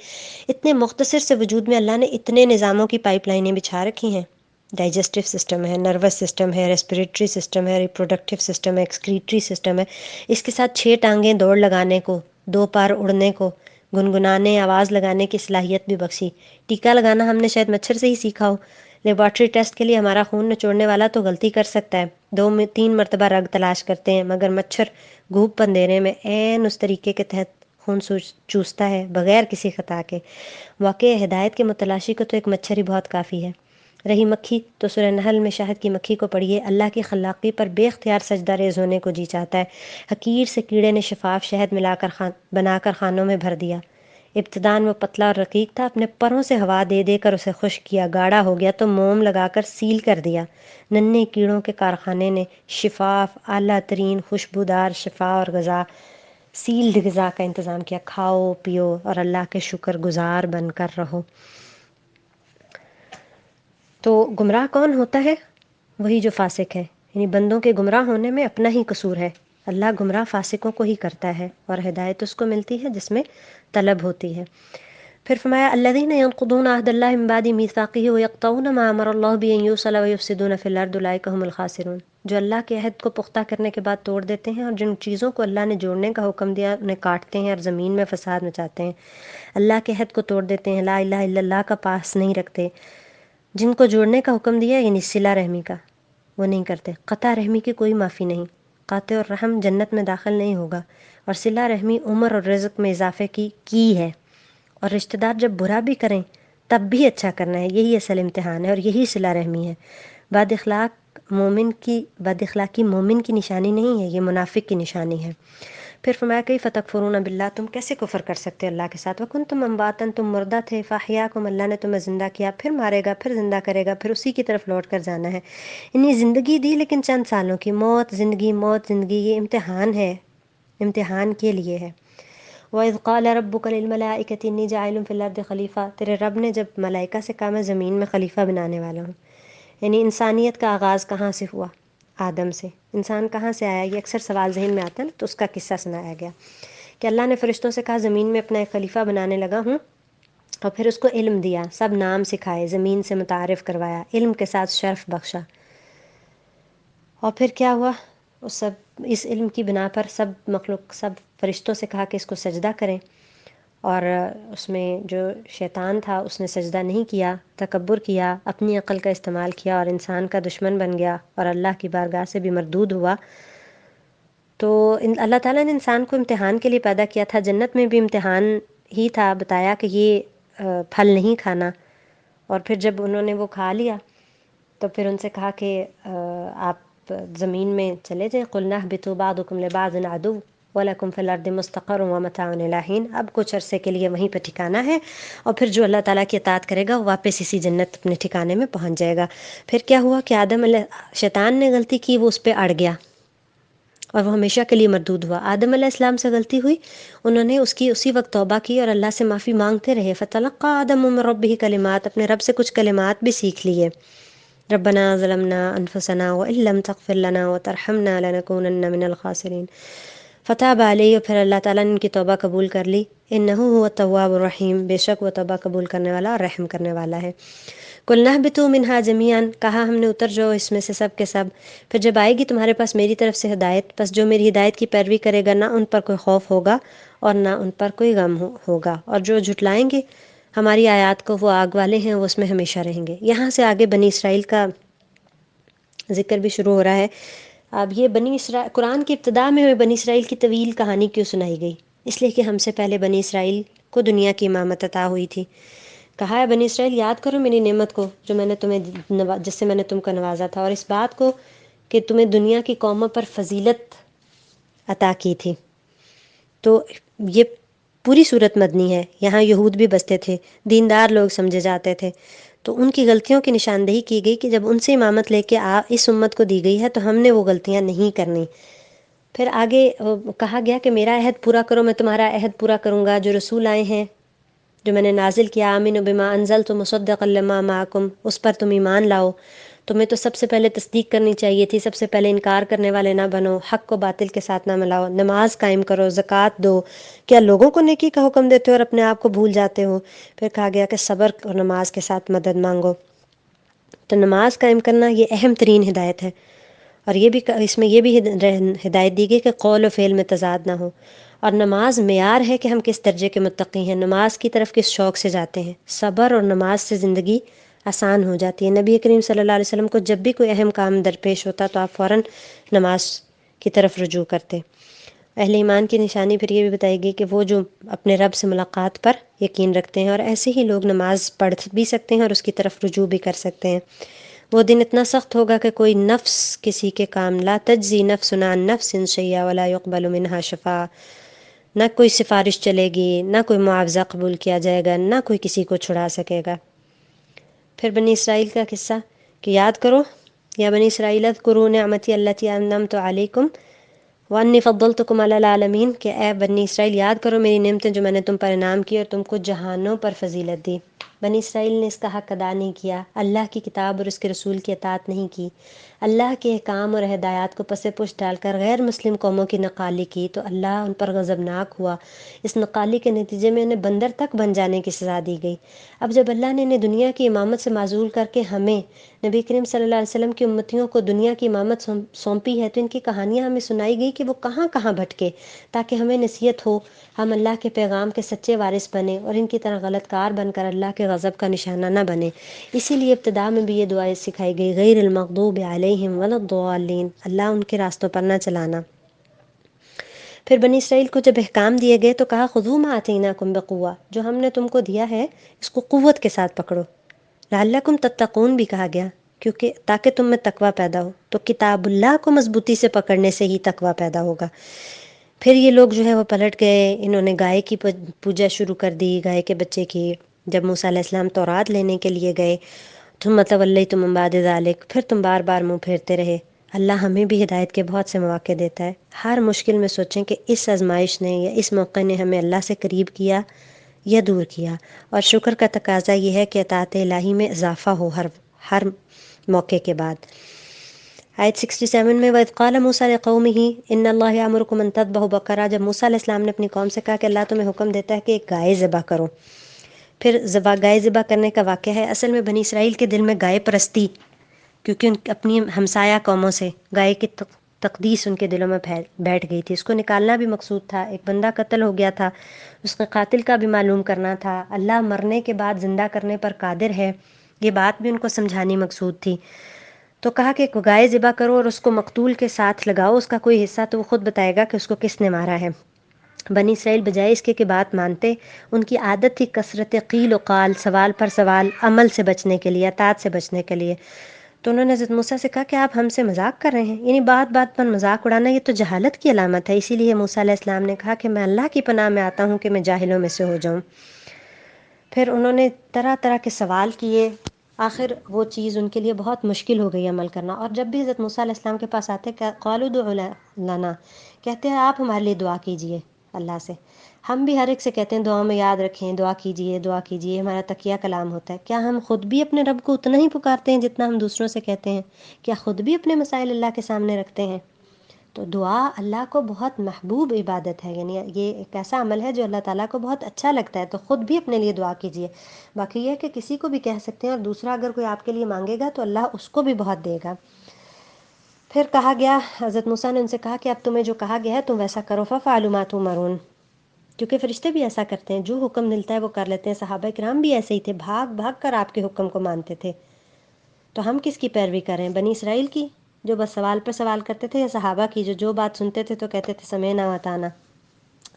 اتنے مختصر سے وجود میں اللہ نے اتنے نظاموں کی پائپ لائنیں بچھا رکھی ہیں۔ ڈائجسٹو سسٹم ہے، نروس سسٹم ہے، ریسپریٹری سسٹم ہے، ریپروڈکٹیو سسٹم ہے، ایکسکریٹری سسٹم ہے، اس کے ساتھ 6 ٹانگیں دوڑ لگانے کو، 2 پار اڑنے کو، گنگنانے، آواز لگانے کی صلاحیت بھی بخشی۔ ٹیکا لگانا ہم نے شاید مچھر سے ہی سیکھا ہو۔ لیبارٹری ٹیسٹ کے لیے ہمارا خون نچوڑنے والا تو غلطی کر سکتا ہے، 2-3 مرتبہ رگ تلاش کرتے ہیں، مگر مچھر گھوپ اندھیرے میں عین اس طریقے کے تحت خون چوستا ہے بغیر کسی خطا کے۔ واقع ہدایت کے متلاشی کو تو ایک مچھر ہی بہت کافی ہے۔ رہی مکھی تو سورہ نحل میں شہد کی مکھی کو پڑھیے، اللہ کی خلاقی پر بے اختیار سجدہ ریز ہونے کو جی چاہتا ہے۔ حقیر سے کیڑے نے شفاف شہد بنا کر خانوں میں بھر دیا۔ ابتداً وہ پتلا اور رقیق تھا، اپنے پروں سے ہوا دے دے کر اسے خشک کیا، گاڑھا ہو گیا تو موم لگا کر سیل کر دیا۔ ننھے کیڑوں کے کارخانے نے شفاف، اعلیٰ ترین خوشبودار شفا اور غذا، سیلڈ غذا کا انتظام کیا۔ کھاؤ پیو اور اللہ کے شکر گزار بن کر رہو۔ تو گمراہ کون ہوتا ہے؟ وہی جو فاسق ہے، یعنی بندوں کے گمراہ ہونے میں اپنا ہی قصور ہے۔ اللہ گمراہ فاسقوں کو ہی کرتا ہے، اور ہدایت اس کو ملتی ہے جس میں طلب ہوتی ہے۔ پھر فرمایا الذین ینقضون عہد اللہ من بعد میثاقہ ویقطعون ما امر اللہ بہ ان یوصل ویفسدون فی الارض اولئک هم الخاسرون، جو اللہ کے عہد کو پختہ کرنے کے بعد توڑ دیتے ہیں، اور جن چیزوں کو اللہ نے جوڑنے کا حکم دیا انہیں کاٹتے ہیں اور زمین میں فساد مچاتے ہیں۔ اللہ کے عہد کو توڑ دیتے ہیں، لا الہ الا اللہ کا پاس نہیں رکھتے، جن کو جوڑنے کا حکم دیا یعنی صلہ رحمی کا وہ نہیں کرتے، قطع رحمی کی کوئی معافی نہیں، قاطع الرحم جنت میں داخل نہیں ہوگا، اور صلہ رحمی عمر اور رزق میں اضافے کی ہے، اور رشتہ دار جب برا بھی کریں تب بھی اچھا کرنا ہے، یہی اصل امتحان ہے اور یہی صلہ رحمی ہے۔ بد اخلاقی مومن کی نشانی نہیں ہے، یہ منافق کی نشانی ہے۔ پھر فرمایا کیف تکفرون باللہ، تم کیسے کفر کر سکتے اللہ کے ساتھ، وکنتم امواتا، تم مردہ تھے، فاحیاکم، اللہ نے تمہیں زندہ کیا، پھر مارے گا، پھر زندہ کرے گا، پھر اسی کی طرف لوٹ کر جانا ہے۔ انہیں زندگی دی لیکن چند سالوں کی، موت زندگی، یہ امتحان ہے، امتحان کے لیے ہے۔ وَإِذْ قَالَ رَبُّكَ لِلْمَلَائِكَةِ إِنِّي جَاعِلٌ فِي الْأَرْضِ خَلِيفَةً، تیرے رب نے جب ملائکہ سے کہا میں زمین میں خلیفہ بنانے والا ہوں۔ یعنی انسانیت کا آغاز کہاں سے ہوا؟ آدم سے۔ انسان کہاں سے آیا؟ یہ اکثر سوال ذہن میں آتا ہے نا، تو اس کا قصہ سنایا گیا کہ اللہ نے فرشتوں سے کہا زمین میں اپنا ایک خلیفہ بنانے لگا ہوں، اور پھر اس کو علم دیا، سب نام سکھائے، زمین سے متعارف کروایا، علم کے ساتھ شرف بخشا۔ اور پھر کیا ہوا، اس علم کی بنا پر سب مخلوق، سب فرشتوں سے کہا کہ اس کو سجدہ کریں، اور اس میں جو شیطان تھا اس نے سجدہ نہیں کیا، تکبر کیا، اپنی عقل کا استعمال کیا اور انسان کا دشمن بن گیا اور اللہ کی بارگاہ سے بھی مردود ہوا۔ تو اللہ تعالیٰ نے انسان کو امتحان کے لیے پیدا کیا تھا، جنت میں بھی امتحان ہی تھا، بتایا کہ یہ پھل نہیں کھانا، اور پھر جب انہوں نے وہ کھا لیا تو پھر ان سے کہا کہ آپ زمین میں چلے جائیں، قُلْنَا اهْبِطُوا بَعْضُكُمْ لِبَعْضٍ عَدُوٌّ وَلَكُمْ فِي الْأَرْضِ مُسْتَقَرٌّ وَمَتَاعٌ إِلَىٰ حِينٍ۔ اب کچھ عرصے کے لیے وہیں پہ ٹھکانا ہے، اور پھر جو اللہ تعالیٰ کی اطاعت کرے گا وہ واپس اسی جنت اپنے ٹھکانے میں پہنچ جائے گا۔ پھر کیا ہوا کہ شیطان نے غلطی کی، وہ اس پہ اڑ گیا اور وہ ہمیشہ کے لیے مردود ہوا۔ آدم علیہ السلام سے غلطی ہوئی، انہوں نے اس کی اسی وقت توبہ کی اور اللہ سے معافی مانگتے رہے۔ فَتَلَقَّىٰ آدَمُ مِن رَّبِّهِ کلمات، اپنے رب سے کچھ کلمات بھی سیکھ لیے۔ ربنا ظلمنا انفسنا وان لم تغفر لنا وترحمنا لنكونن من الخاسرین۔ فتاب علیہ، پھر اللہ تعالیٰ نے ان کی توبہ قبول کر لی۔ انہ هو التواب الرحیم، بے شک وہ توبہ قبول کرنے والا اور رحم کرنے والا ہے۔ قلنا اهبطوا منها جميعا، کہا ہم نے اتر جاؤ اس میں سے سب کے سب، پھر جب آئے گی تمہارے پاس میری طرف سے ہدایت، پس جو میری ہدایت کی پیروی کرے گا نہ ان پر کوئی خوف ہوگا اور نہ ان پر کوئی غم ہوگا، اور جو جھٹلائیں گے ہماری آیات کو وہ آگ والے ہیں، وہ اس میں ہمیشہ رہیں گے۔ یہاں سے آگے بنی اسرائیل کا ذکر بھی شروع ہو رہا ہے۔ اب یہ قرآن کی ابتدا میں بنی اسرائیل کی طویل کہانی کیوں سنائی گئی؟ اس لیے کہ ہم سے پہلے بنی اسرائیل کو دنیا کی امامت عطا ہوئی تھی۔ کہا ہے بنی اسرائیل یاد کرو میری نعمت کو جو میں نے جس سے میں نے تم کو نوازا تھا، اور اس بات کو کہ تمہیں دنیا کی قوموں پر فضیلت عطا کی تھی۔ تو یہ پوری صورت مدنی ہے، یہاں یہود بھی بستے تھے، دیندار لوگ سمجھے جاتے تھے، تو ان کی غلطیوں کی نشاندہی کی گئی کہ جب ان سے امامت لے کے اس امت کو دی گئی ہے تو ہم نے وہ غلطیاں نہیں کرنی۔ پھر آگے کہا گیا کہ میرا عہد پورا کرو، میں تمہارا عہد پورا کروں گا، جو رسول آئے ہیں جو میں نے نازل کیا، آمنوا بما انزلت مصدقا لما معکم، اس پر تم ایمان لاؤ۔ تمہیں تو سب سے پہلے تصدیق کرنی چاہیے تھی، سب سے پہلے انکار کرنے والے نہ بنو، حق کو باطل کے ساتھ نہ ملاؤ، نماز قائم کرو، زکوٰۃ دو، کیا لوگوں کو نیکی کا حکم دیتے ہو اور اپنے آپ کو بھول جاتے ہو؟ پھر کہا گیا کہ صبر اور نماز کے ساتھ مدد مانگو۔ تو نماز قائم کرنا یہ اہم ترین ہدایت ہے، اور یہ بھی اس میں یہ بھی ہدایت دی گئی کہ قول و فعل میں تضاد نہ ہو، اور نماز معیار ہے کہ ہم کس درجے کے متقی ہیں، نماز کی طرف کس شوق سے جاتے ہیں۔ صبر اور نماز سے زندگی آسان ہو جاتی ہے۔ نبی کریم صلی اللہ علیہ وسلم کو جب بھی کوئی اہم کام درپیش ہوتا تو آپ فوراً نماز کی طرف رجوع کرتے۔ اہل ایمان کی نشانی پھر یہ بھی بتائی گئی کہ وہ جو اپنے رب سے ملاقات پر یقین رکھتے ہیں، اور ایسے ہی لوگ نماز پڑھ بھی سکتے ہیں اور اس کی طرف رجوع بھی کر سکتے ہیں۔ وہ دن اتنا سخت ہوگا کہ کوئی نفس کسی کے کام، لا تجزی نفس عن نفس شیئا ولا يقبل منها شفاعہ، نہ کوئی سفارش چلے گی، نہ کوئی معاوضہ قبول کیا جائے گا، نہ کوئی کسی کو چھڑا سکے گا۔ پھر بنی اسرائیل کا قصہ کہ یاد کرو یا بنی اسرائیل اذکروا نعمتی التی انعمت علیکم وانی فضلتکم علی العالمین، کہ اے بنی اسرائیل یاد کرو میری نعمتیں جو میں نے تم پر انعام کی اور تم کو جہانوں پر فضیلت دی۔ بنی اسرائیل نے اس کا حق ادا نہیں کیا، اللہ کی کتاب اور اس کے رسول کی اطاعت نہیں کی، اللہ کے احکام اور ہدایات کو پس پشت ڈال کر غیر مسلم قوموں کی نقالی کی، تو اللہ ان پر غضبناک ہوا۔ اس نقالی کے نتیجے میں انہیں بندر تک بن جانے کی سزا دی گئی۔ اب جب اللہ نے انہیں دنیا کی امامت سے معزول کر کے ہمیں نبی کریم صلی اللہ علیہ وسلم کی امتیوں کو دنیا کی امامت سونپی ہے، تو ان کی کہانیاں ہمیں سنائی گئی کہ وہ کہاں کہاں بھٹکے، تاکہ ہمیں نصیحت ہو، ہم اللہ کے پیغام کے سچے وارث بنیں اور ان کی طرح غلط کار بن کر اللہ کے غضب کا نشانہ نہ بنے۔ اسی لیے ابتدا میں بھی یہ دعائیں سکھائی گئی، غیر المغضوب علیہم ولا الضالین، اللہ ان کے راستوں پر نہ چلانا۔ پھر بنی اسرائیل کو جب احکام دیے گئے تو کہا خذوا ما آتیناکم بقوہ، جو ہم نے تم کو دیا ہے اس کو قوت کے ساتھ پکڑو۔ لعلکم تتقون بھی کہا گیا، کیونکہ تاکہ تم میں تقوی پیدا ہو، تو کتاب اللہ کو مضبوطی سے پکڑنے سے ہی تقوی پیدا ہوگا۔ پھر یہ لوگ جو ہے وہ پلٹ گئے، انہوں نے گائے کی پوجا شروع کر دی، گائے کے بچے کی۔ جب موسیٰ علیہ السلام تورات لینے کے لیے گئے، ثم تولیتم من بعد ذلک، پھر تم بار بار منہ پھیرتے رہے۔ اللہ ہمیں بھی ہدایت کے بہت سے مواقع دیتا ہے، ہر مشکل میں سوچیں کہ اس آزمائش نے یا اس موقع نے ہمیں اللہ سے قریب کیا یا دور کیا، اور شکر کا تقاضا یہ ہے کہ اطاعت الہی میں اضافہ ہو ہر موقع کے بعد۔ آیت 67 میں وَإِذْ قَالَ مُوسَىٰ لِقَوْمِهِ إِنَّ اللَّهَ يَأْمُرُكُمْ أَن تَذْبَحُوا بَقَرَةً، جب موسیٰ علیہ السلام نے اپنی قوم سے کہا کہ اللہ تمہیں حکم دیتا ہے کہ ایک گائے ذبح کرو، پھر گائے ذبح کرنے کا واقعہ ہے. اصل میں بنی اسرائیل کے دل میں گائے پرستی، کیونکہ ان اپنی ہمسایہ قوموں سے گائے کی تقدیس ان کے دلوں میں بیٹھ گئی تھی. اس کو نکالنا بھی مقصود تھا. ایک بندہ قتل ہو گیا تھا، اس کے قاتل کا بھی معلوم کرنا تھا. اللہ مرنے کے بعد زندہ کرنے پر قادر ہے، یہ بات بھی ان کو سمجھانی مقصود تھی. تو کہا کہ گائے ذبح کرو اور اس کو مقتول کے ساتھ لگاؤ، اس کا کوئی حصہ، تو وہ خود بتائے گا کہ اس کو کس نے مارا ہے. بنی اسرائیل بجائے اس کے بات مانتے. ان کی عادت تھی کثرت قیل و قال، سوال پر سوال، عمل سے بچنے کے لیے، اطاعت سے بچنے کے لیے. تو انہوں نے حضرت موسیٰ سے کہا کہ آپ ہم سے مذاق کر رہے ہیں، یعنی بات بات پر مذاق اڑانا یہ تو جہالت کی علامت ہے. اسی لیے موسیٰ علیہ السلام نے کہا کہ میں اللہ کی پناہ میں آتا ہوں کہ میں جاہلوں میں سے ہو جاؤں. پھر انہوں نے طرح طرح کے سوال کیے. آخر وہ چیز ان کے لیے بہت مشکل ہو گئی عمل کرنا. اور جب بھی حضرت موسیٰ علیہ السلام کے پاس آتے قالوا ادع لنا، کہتے ہیں آپ ہمارے لیے دعا کیجئے اللہ سے. ہم بھی ہر ایک سے کہتے ہیں دعا میں یاد رکھیں، دعا کیجئے، دعا کیجئے، ہمارا تقیہ کلام ہوتا ہے. کیا ہم خود بھی اپنے رب کو اتنا ہی پکارتے ہیں جتنا ہم دوسروں سے کہتے ہیں؟ کیا خود بھی اپنے مسائل اللہ کے سامنے رکھتے ہیں؟ تو دعا اللہ کو بہت محبوب عبادت ہے، یعنی یہ ایک ایسا عمل ہے جو اللہ تعالیٰ کو بہت اچھا لگتا ہے. تو خود بھی اپنے لیے دعا کیجئے. باقی یہ ہے کہ کسی کو بھی کہہ سکتے ہیں، اور دوسرا اگر کوئی آپ کے لیے مانگے گا تو اللہ اس کو بھی بہت دے گا. پھر کہا گیا، حضرت موسیٰ نے ان سے کہا کہ اب تمہیں جو کہا گیا ہے تم ویسا کرو. فَفَعَلُوا مَا تُؤْمَرُونَ، کیونکہ فرشتے بھی ایسا کرتے ہیں، جو حکم ملتا ہے وہ کر لیتے ہیں. صحابہ کرام بھی ایسے ہی تھے، بھاگ بھاگ کر آپ کے حکم کو مانتے تھے. تو ہم کس کی پیروی کریں؟ بنی اسرائیل کی جو بس سوال پر سوال کرتے تھے، یا صحابہ کی جو بات سنتے تھے تو کہتے تھے سمعنا وَأَطَعْنَا؟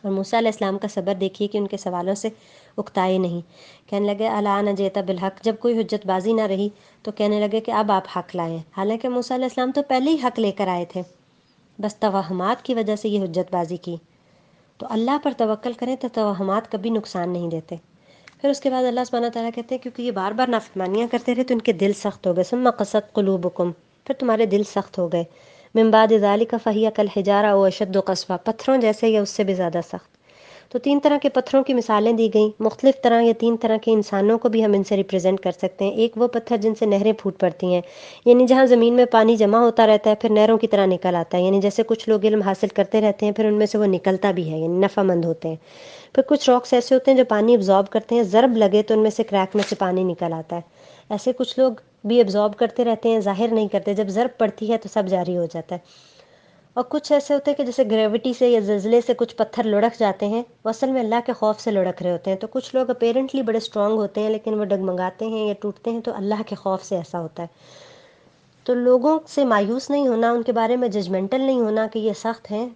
اور موسیٰ علیہ السلام کا صبر دیکھیے کہ ان کے سوالوں سے اکتائے نہیں. کہنے لگے الآن جئت بالحق، جب کوئی حجت بازی نہ رہی تو کہنے لگے کہ اب آپ حق لائیں. حالانکہ موسیٰ علیہ السلام تو پہلے ہی حق لے کر آئے تھے، بس توہمات کی وجہ سے یہ حجت بازی کی. تو اللہ پر توکل کریں تو توہمات کبھی نقصان نہیں دیتے. پھر اس کے بعد اللہ سبحانہ تعالیٰ کہتے ہیں کیونکہ یہ بار بار نافرمانیاں کرتے رہے تو ان کے دل سخت ہو گئے. ثم قست قلوبکم، پھر تمہارے دل سخت ہو گئے. من بعد ذلک فہی کالحجارہ او اشد قسوہ، پتھروں جیسے یا اس سے بھی زیادہ سخت. تو 3 طرح کے پتھروں کی مثالیں دی گئیں. مختلف طرح یا 3 طرح کے انسانوں کو بھی ہم ان سے ریپرزینٹ کر سکتے ہیں. ایک وہ پتھر جن سے نہریں پھوٹ پڑتی ہیں، یعنی جہاں زمین میں پانی جمع ہوتا رہتا ہے پھر نہروں کی طرح نکل آتا ہے. یعنی جیسے کچھ لوگ علم حاصل کرتے رہتے ہیں پھر ان میں سے وہ نکلتا بھی ہے، یعنی نفع مند ہوتے ہیں. پھر کچھ راکس ایسے ہوتے ہیں جو پانی ابزارب کرتے ہیں، ضرب لگے تو ان میں سے کریک میں سے پانی نکل آتا ہے. ایسے کچھ لوگ بھی ابزارب کرتے رہتے ہیں، ظاہر نہیں کرتے، جب ضرب پڑتی ہے تو سب جاری ہو جاتا ہے. اور کچھ ایسے ہوتے ہیں کہ جیسے گریوٹی سے یا زلزلے سے کچھ پتھر لڑک جاتے ہیں، وہ اصل میں اللہ کے خوف سے لڑک رہے ہوتے ہیں. تو کچھ لوگ اپیرنٹلی بڑے اسٹرانگ ہوتے ہیں لیکن وہ ڈگمگاتے ہیں یا ٹوٹتے ہیں تو اللہ کے خوف سے ایسا ہوتا ہے. تو لوگوں سے مایوس نہیں ہونا، ان کے بارے میں ججمنٹل نہیں ہونا کہ یہ سخت ہیں.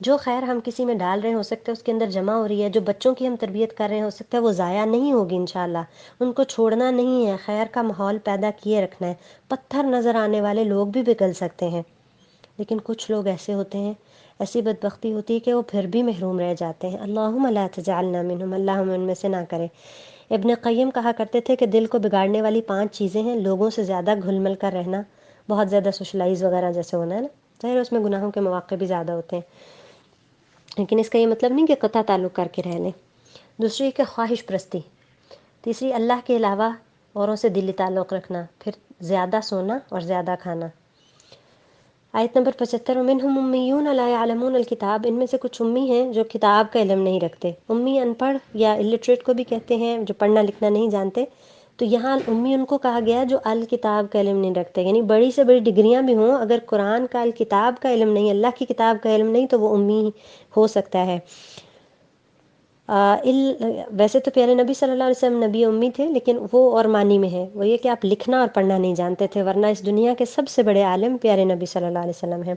جو خیر ہم کسی میں ڈال رہے ہیں ہو سکتا ہے اس کے اندر جمع ہو رہی ہے، جو بچوں کی ہم تربیت کر رہے ہیں ہو سکتا ہے وہ ضائع نہیں ہوگی انشاءاللہ. ان کو چھوڑنا نہیں ہے، خیر کا ماحول پیدا کیے رکھنا ہے. پتھر نظر آنے والے لوگ بھی پگھل سکتے ہیں، لیکن کچھ لوگ ایسے ہوتے ہیں، ایسی بدبختی ہوتی ہے کہ وہ پھر بھی محروم رہ جاتے ہیں. اللہم لا تجعلنا منہم، اللہ ہمیں ان میں سے نہ کرے. ابن قیم کہا کرتے تھے کہ دل کو بگاڑنے والی 5 چیزیں ہیں: لوگوں سے زیادہ گھل مل کر رہنا، بہت زیادہ سوشلائز وغیرہ جیسے ہونا ہے نا، ظاہر اس میں گناہوں کے مواقع بھی زیادہ ہوتے ہیں، لیکن اس کا یہ مطلب نہیں کہ قطع تعلق کر کے رہ لیں. دوسری کہ خواہش پرستی. تیسری اللہ کے علاوہ اوروں سے دلی تعلق رکھنا. پھر زیادہ سونا اور زیادہ کھانا. آیت نمبر 75 ومنہم امیون لا یعلمون الکتاب، ان میں سے کچھ امی ہیں جو کتاب کا علم نہیں رکھتے. امی ان پڑھ یا الٹریٹ کو بھی کہتے ہیں، جو پڑھنا لکھنا نہیں جانتے. تو یہاں امی ان کو کہا گیا جو الکتاب کا علم نہیں رکھتے، یعنی بڑی سے بڑی ڈگریاں بھی ہوں، اگر قرآن کا الکتاب کا علم نہیں، اللہ کی کتاب کا علم نہیں تو وہ امی ہو سکتا ہے. ویسے تو پیارے نبی صلی اللہ علیہ وسلم نبی امی تھے، لیکن وہ اور معنی میں ہے، وہ یہ کہ آپ لکھنا اور پڑھنا نہیں جانتے تھے، ورنہ اس دنیا کے سب سے بڑے عالم پیارے نبی صلی اللہ علیہ وسلم ہیں.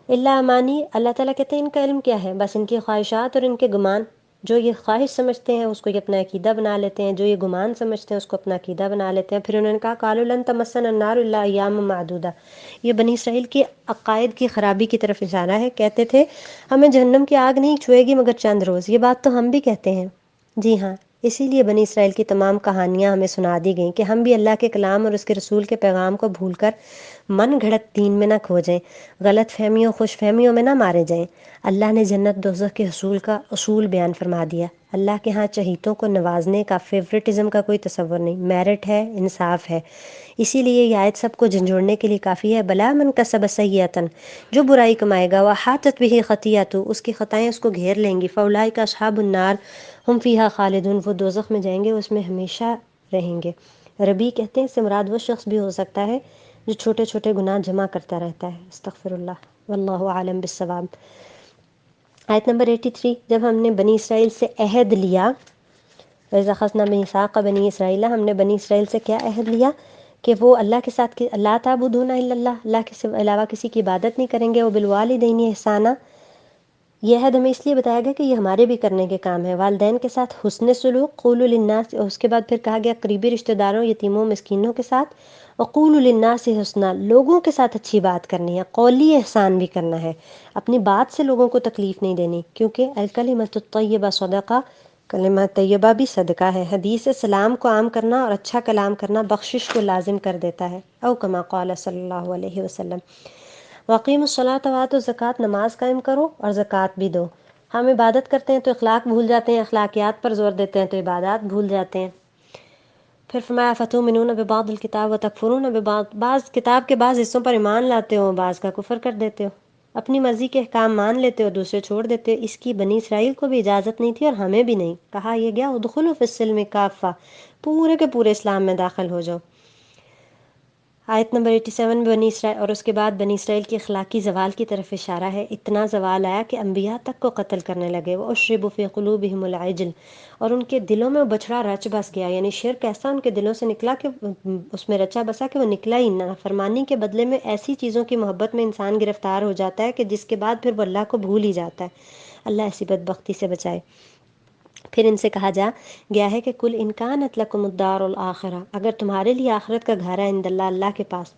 اللہ امانی، اللہ تعالیٰ کہتے ہیں ان کا علم کیا ہے؟ بس ان کی خواہشات اور ان کے گمان. جو یہ خواہش سمجھتے ہیں اس کو یہ اپنا عقیدہ بنا لیتے ہیں، جو یہ گمان سمجھتے ہیں اس کو اپنا عقیدہ بنا لیتے ہیں. پھر انہوں نے کہا قالوا لن تمسنا النار الا ایاما معدودہ. یہ بنی اسرائیل کے عقائد کی خرابی کی طرف اشارہ ہے. کہتے تھے ہمیں جہنم کی آگ نہیں چھوئے گی مگر چند روز. یہ بات تو ہم بھی کہتے ہیں. جی ہاں، اسی لیے بنی اسرائیل کی تمام کہانیاں ہمیں سنا دی گئیں کہ ہم بھی اللہ کے کلام اور اس کے رسول کے پیغام کو بھول کر من گھڑت دین میں نہ کھو جائیں، غلط فہمیوں خوش فہمیوں میں نہ مارے جائیں۔ اللہ نے جنت دوزخ کے حصول کا اصول بیان فرما دیا۔ اللہ کے ہاں چہیتوں کو نوازنے کا فیورٹزم کا کوئی تصور نہیں، میرٹ ہے، انصاف ہے۔ اسی لیے یہ آیت سب کو جھنجھوڑنے کے لیے کافی ہے۔ بلا من کسب سیئۃ، جو برائی کمائے گا، وحاطت بہ خطیئۃ، اس کی خطائیں اس کو گھیر لیں گی، فاولئک اصحاب النار ہم فیہا خالدون، وہ دوزخ میں جائیں گے، اس میں ہمیشہ رہیں گے۔ ربی کہتے ہیں اس سے مراد وہ شخص بھی ہو سکتا ہے جو چھوٹے چھوٹے گناہ جمع کرتا رہتا ہے۔ استغفر اللہ، واللہ عالم بالصواب۔ آیت نمبر 83، جب ہم نے بنی اسرائیل سے عہد لیا، وَإِذْ أَخَذْنَا مِيثَاقَ بَنِي إِسْرَائِيلَ، ہم نے بنی اسرائیل سے کیا عہد لیا کہ وہ اللہ کے ساتھ لا تعبدون الا اللہ، اللہ کے علاوہ کسی کی عبادت نہیں کریں گے، وبالوالدین احسانا، یہ عہد ہمیں اس لیے بتایا گیا کہ یہ ہمارے بھی کرنے کے کام ہے۔ والدین کے ساتھ حسن سلوک، قولوا للناس، اور اس کے بعد پھر کہا گیا قریبی رشتہ داروں، یتیموں، مسکینوں کے ساتھ، وقولوا للناس حسنا، لوگوں کے ساتھ اچھی بات کرنی ہے، قولی احسان بھی کرنا ہے، اپنی بات سے لوگوں کو تکلیف نہیں دینی، کیونکہ الکلمۃ الطیبہ صدقہ، کلمہ طیبہ بھی صدقہ ہے۔ حدیث سلام کو عام کرنا اور اچھا کلام کرنا بخشش کو لازم کر دیتا ہے، او کما قال صلی اللہ علیہ وسلم۔ وقیم الصلاۃ وآتوا الزکوٰۃ، نماز قائم کرو اور زکوٰۃ بھی دو۔ ہم عبادت کرتے ہیں تو اخلاق بھول جاتے ہیں، اخلاقیات پر زور دیتے ہیں تو عبادات بھول جاتے ہیں۔ پھر فرمایا فتؤمنون ببعض الکتاب وتکفرون ببعض، بعض کتاب کے بعض حصوں پر ایمان لاتے ہو، بعض کا کفر کر دیتے ہو، اپنی مرضی کے احکام مان لیتے ہو، دوسرے چھوڑ دیتے ہو۔ اس کی بنی اسرائیل کو بھی اجازت نہیں تھی اور ہمیں بھی نہیں۔ کہا یہ گیا ادخلوا فی السلم کافہ، پورے کے پورے اسلام میں داخل ہو جاؤ۔ آیت نمبر 87 میں بنی اسرائیل اور اس کے بعد بنی اسرائیل کی اخلاقی زوال کی طرف اشارہ ہے۔ اتنا زوال آیا کہ انبیاء تک کو قتل کرنے لگے۔ وَأُشْرِبُوا فِي قُلُوبِهِمُ الْعِجْلَ، اور ان کے دلوں میں بچھڑا رچ بس گیا، یعنی شرک ایسا ان کے دلوں سے نکلا کہ اس میں رچا بسا کہ وہ نکلا ہی نہ۔ فرمانی کے بدلے میں ایسی چیزوں کی محبت میں انسان گرفتار ہو جاتا ہے کہ جس کے بعد پھر وہ اللہ کو بھول ہی جاتا ہے۔ اللہ ایسی بدبختی سے بچائے۔ پھر ان سے کہا جا گیا ہے کہ کل ان کانت لکم الدار الآخرہ، اگر تمہارے لیے آخرت کا گھر ہے عند اللہ، اللہ کے پاس،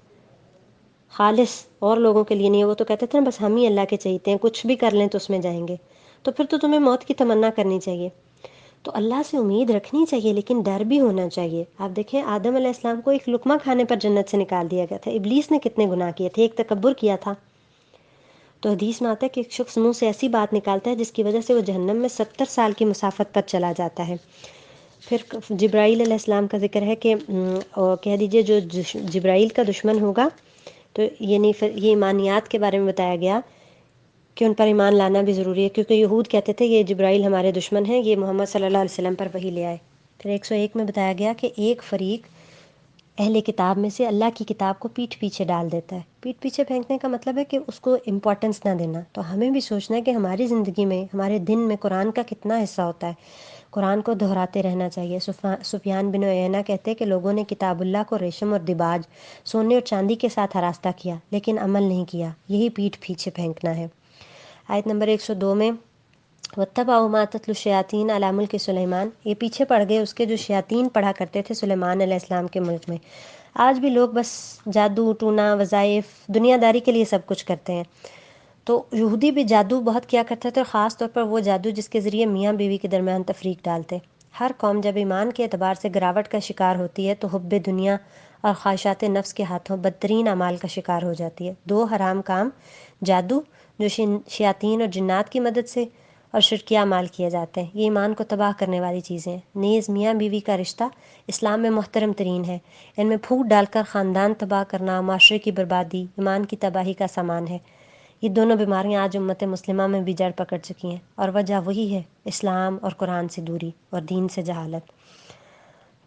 خالص اور لوگوں کے لیے نہیں ہے۔ وہ تو کہتے تھے نا بس ہم ہی اللہ کے چہیتے ہیں، کچھ بھی کر لیں تو اس میں جائیں گے، تو پھر تو تمہیں موت کی تمنا کرنی چاہیے، تو اللہ سے امید رکھنی چاہیے، لیکن ڈر بھی ہونا چاہیے۔ آپ دیکھیں آدم علیہ السلام کو ایک لقمہ کھانے پر جنت سے نکال دیا گیا تھا، ابلیس نے کتنے گناہ کیے تھے، ایک تکبر کیا تھا۔ تو حدیث میں آتا ہے کہ ایک شخص منہ سے ایسی بات نکالتا ہے جس کی وجہ سے وہ جہنم میں 70 سال کی مسافت پر چلا جاتا ہے۔ پھر جبرائیل علیہ السلام کا ذکر ہے کہ کہہ دیجئے جو جبرائیل کا دشمن ہوگا، تو یعنی پھر یہ ایمانیات کے بارے میں بتایا گیا کہ ان پر ایمان لانا بھی ضروری ہے، کیونکہ یہود کہتے تھے یہ جبرائیل ہمارے دشمن ہیں، یہ محمد صلی اللہ علیہ وسلم پر وحی لے آئے۔ پھر 101 میں بتایا گیا کہ ایک فریق اہل کتاب میں سے اللہ کی کتاب کو پیٹھ پیچھے ڈال دیتا ہے۔ پیٹھ پیچھے پھینکنے کا مطلب ہے کہ اس کو امپورٹنس نہ دینا۔ تو ہمیں بھی سوچنا ہے کہ ہماری زندگی میں، ہمارے دن میں قرآن کا کتنا حصہ ہوتا ہے، قرآن کو دہراتے رہنا چاہیے۔ سفیان بن عیینہ کہتے کہ لوگوں نے کتاب اللہ کو ریشم اور دباج، سونے اور چاندی کے ساتھ آراستہ کیا، لیکن عمل نہیں کیا، یہی پیٹھ پیچھے پھینکنا ہے۔ آیت نمبر 102 میں وَاتَّبَعُوا مَا تَتْلُو الشَّيَاطِينُ عَلَىٰ مُلْكِ سلیمان، یہ پیچھے پڑ گئے اس کے جو شیاطین پڑھا کرتے تھے سلیمان علیہ السلام کے ملک میں۔ آج بھی لوگ بس جادو ٹونا وظائف دنیا داری کے لیے سب کچھ کرتے ہیں۔ تو یہودی بھی جادو بہت کیا کرتے تھے، اور خاص طور پر وہ جادو جس کے ذریعے میاں بیوی کے درمیان تفریق ڈالتے۔ ہر قوم جب ایمان کے اعتبار سے گراوٹ کا شکار ہوتی ہے تو حب دنیا اور خواہشات نفس کے ہاتھوں بدترین اعمال کا شکار ہو جاتی ہے۔ دو حرام کام، جادو جو شیاطین اور جنات کی مدد سے، اور شرکیہ اعمال کیے جاتے ہیں، یہ ایمان کو تباہ کرنے والی چیزیں ہیں۔ نیز میاں بیوی کا رشتہ اسلام میں محترم ترین ہے، ان میں پھوٹ ڈال کر خاندان تباہ کرنا، معاشرے کی بربادی، ایمان کی تباہی کا سامان ہے۔ یہ دونوں بیماریاں آج امت مسلمہ میں بھی جڑ پکڑ چکی ہیں، اور وجہ وہی ہے، اسلام اور قرآن سے دوری اور دین سے جہالت۔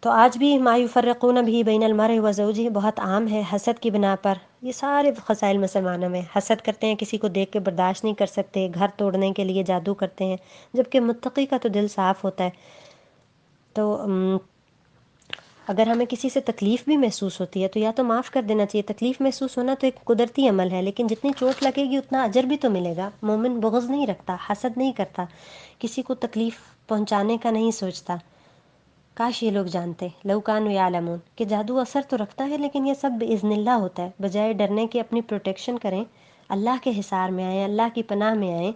تو آج بھی ما یفرقون بہ بین المرء وزوجہ بہت عام ہے، حسد کی بنا پر۔ یہ سارے خصائل مسلمانوں میں، حسد کرتے ہیں، کسی کو دیکھ کے برداشت نہیں کر سکتے، گھر توڑنے کے لیے جادو کرتے ہیں، جبکہ متقی کا تو دل صاف ہوتا ہے۔ تو اگر ہمیں کسی سے تکلیف بھی محسوس ہوتی ہے تو یا تو معاف کر دینا چاہیے۔ تکلیف محسوس ہونا تو ایک قدرتی عمل ہے، لیکن جتنی چوٹ لگے گی اتنا اجر بھی تو ملے گا۔ مومن بغض نہیں رکھتا، حسد نہیں کرتا، کسی کو تکلیف پہنچانے کا نہیں سوچتا۔ کاش یہ لوگ جانتے، لو کانوا یعلمون، کہ جادو اثر تو رکھتا ہے لیکن یہ سب باذن اللہ ہوتا ہے۔ بجائے ڈرنے کے اپنی پروٹیکشن کریں، اللہ کے حصار میں آئیں، اللہ کی پناہ میں آئیں۔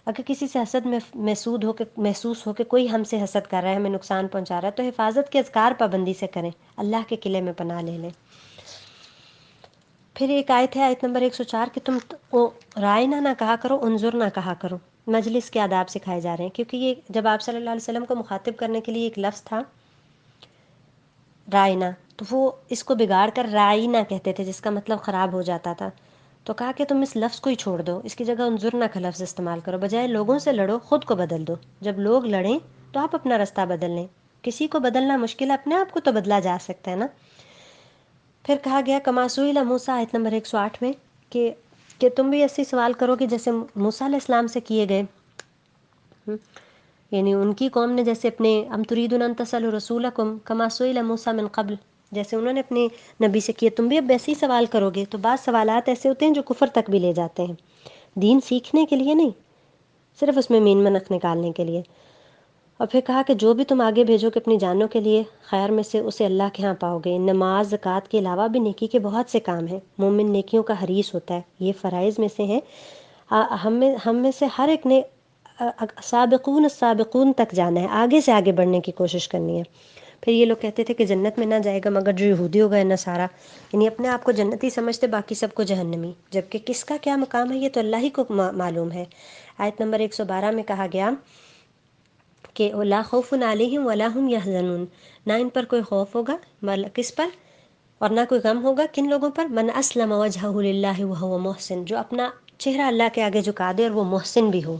اگر کسی سے حسد میں محسوس ہو کہ کوئی ہم سے حسد کر رہا ہے، ہمیں نقصان پہنچا رہا ہے، تو حفاظت کے اذکار پابندی سے کریں، اللہ کے قلعے میں پناہ لے لیں۔ پھر ایک آیت ہے آیت نمبر 104 کہ تم رائنا نہ کہا کرو، انظر نہ کہا کرو۔ مجلس کے آداب سکھائے جا رہے ہیں، کیونکہ یہ جب آپ صلی اللہ علیہ وسلم کو مخاطب کرنے کے لیے ایک لفظ تھا رائنا، تو وہ اس کو بگاڑ کر رائنا کہتے تھے، جس کا مطلب خراب ہو جاتا تھا، تو کہا کہ تم اس لفظ کو ہی چھوڑ دو، اس کی جگہ انظرنا کا لفظ استعمال کرو، بجائے لوگوں سے لڑو خود کو بدل دو۔ جب لوگ لڑیں تو آپ اپنا رستہ بدل لیں، کسی کو بدلنا مشکل ہے، اپنے آپ کو تو بدلا جا سکتا ہے نا۔ پھر کہا گیا کما سئل موسیٰ آیت نمبر 108 میں کہ تم بھی ایسے سوال کرو کہ جیسے موسیٰ علیہ السلام سے کیے گئے، یعنی ان کی قوم نے جیسے اپنے ام تریدون ان تسألوا رسولکم کما سئل موسیٰ من قبل، جیسے انہوں نے اپنے نبی سے کیا، تم بھی اب ویسے ہی سوال کرو گے۔ تو بعض سوالات ایسے ہوتے ہیں جو کفر تک بھی لے جاتے ہیں، دین سیکھنے کے لیے نہیں، صرف اس میں مین منخ نکالنے کے لیے۔ اور پھر کہا کہ جو بھی تم آگے بھیجو کہ اپنی جانوں کے لیے خیر میں سے اسے اللہ کے ہاں پاؤ گے۔ نماز زکوٰۃ کے علاوہ بھی نیکی کے بہت سے کام ہیں، مومن نیکیوں کا حریص ہوتا ہے، یہ فرائض میں سے ہیں۔ ہم میں سے ہر ایک نے سابقون السابقون تک جانا ہے، آگے سے آگے بڑھنے کی کوشش کرنی ہے۔ پھر یہ لوگ کہتے تھے کہ جنت میں نہ جائے گا مگر جو یہودی ہوگا یا نصارہ، یعنی اپنے آپ کو جنتی سمجھتے، باقی سب کو جہنمی، جبکہ کس کا کیا مقام ہے یہ تو اللہ ہی کو معلوم ہے۔ آیت نمبر 112 میں کہا گیا کہ لا خوف علیہم ولا هم یحزنون، نہ ان پر کوئی خوف ہوگا، کس پر، اور نہ کوئی غم ہوگا، کن لوگوں پر، من اسلم وجہہ للہ وہو محسن، جو اپنا چہرہ اللہ کے آگے جھکا دے اور وہ محسن بھی ہو،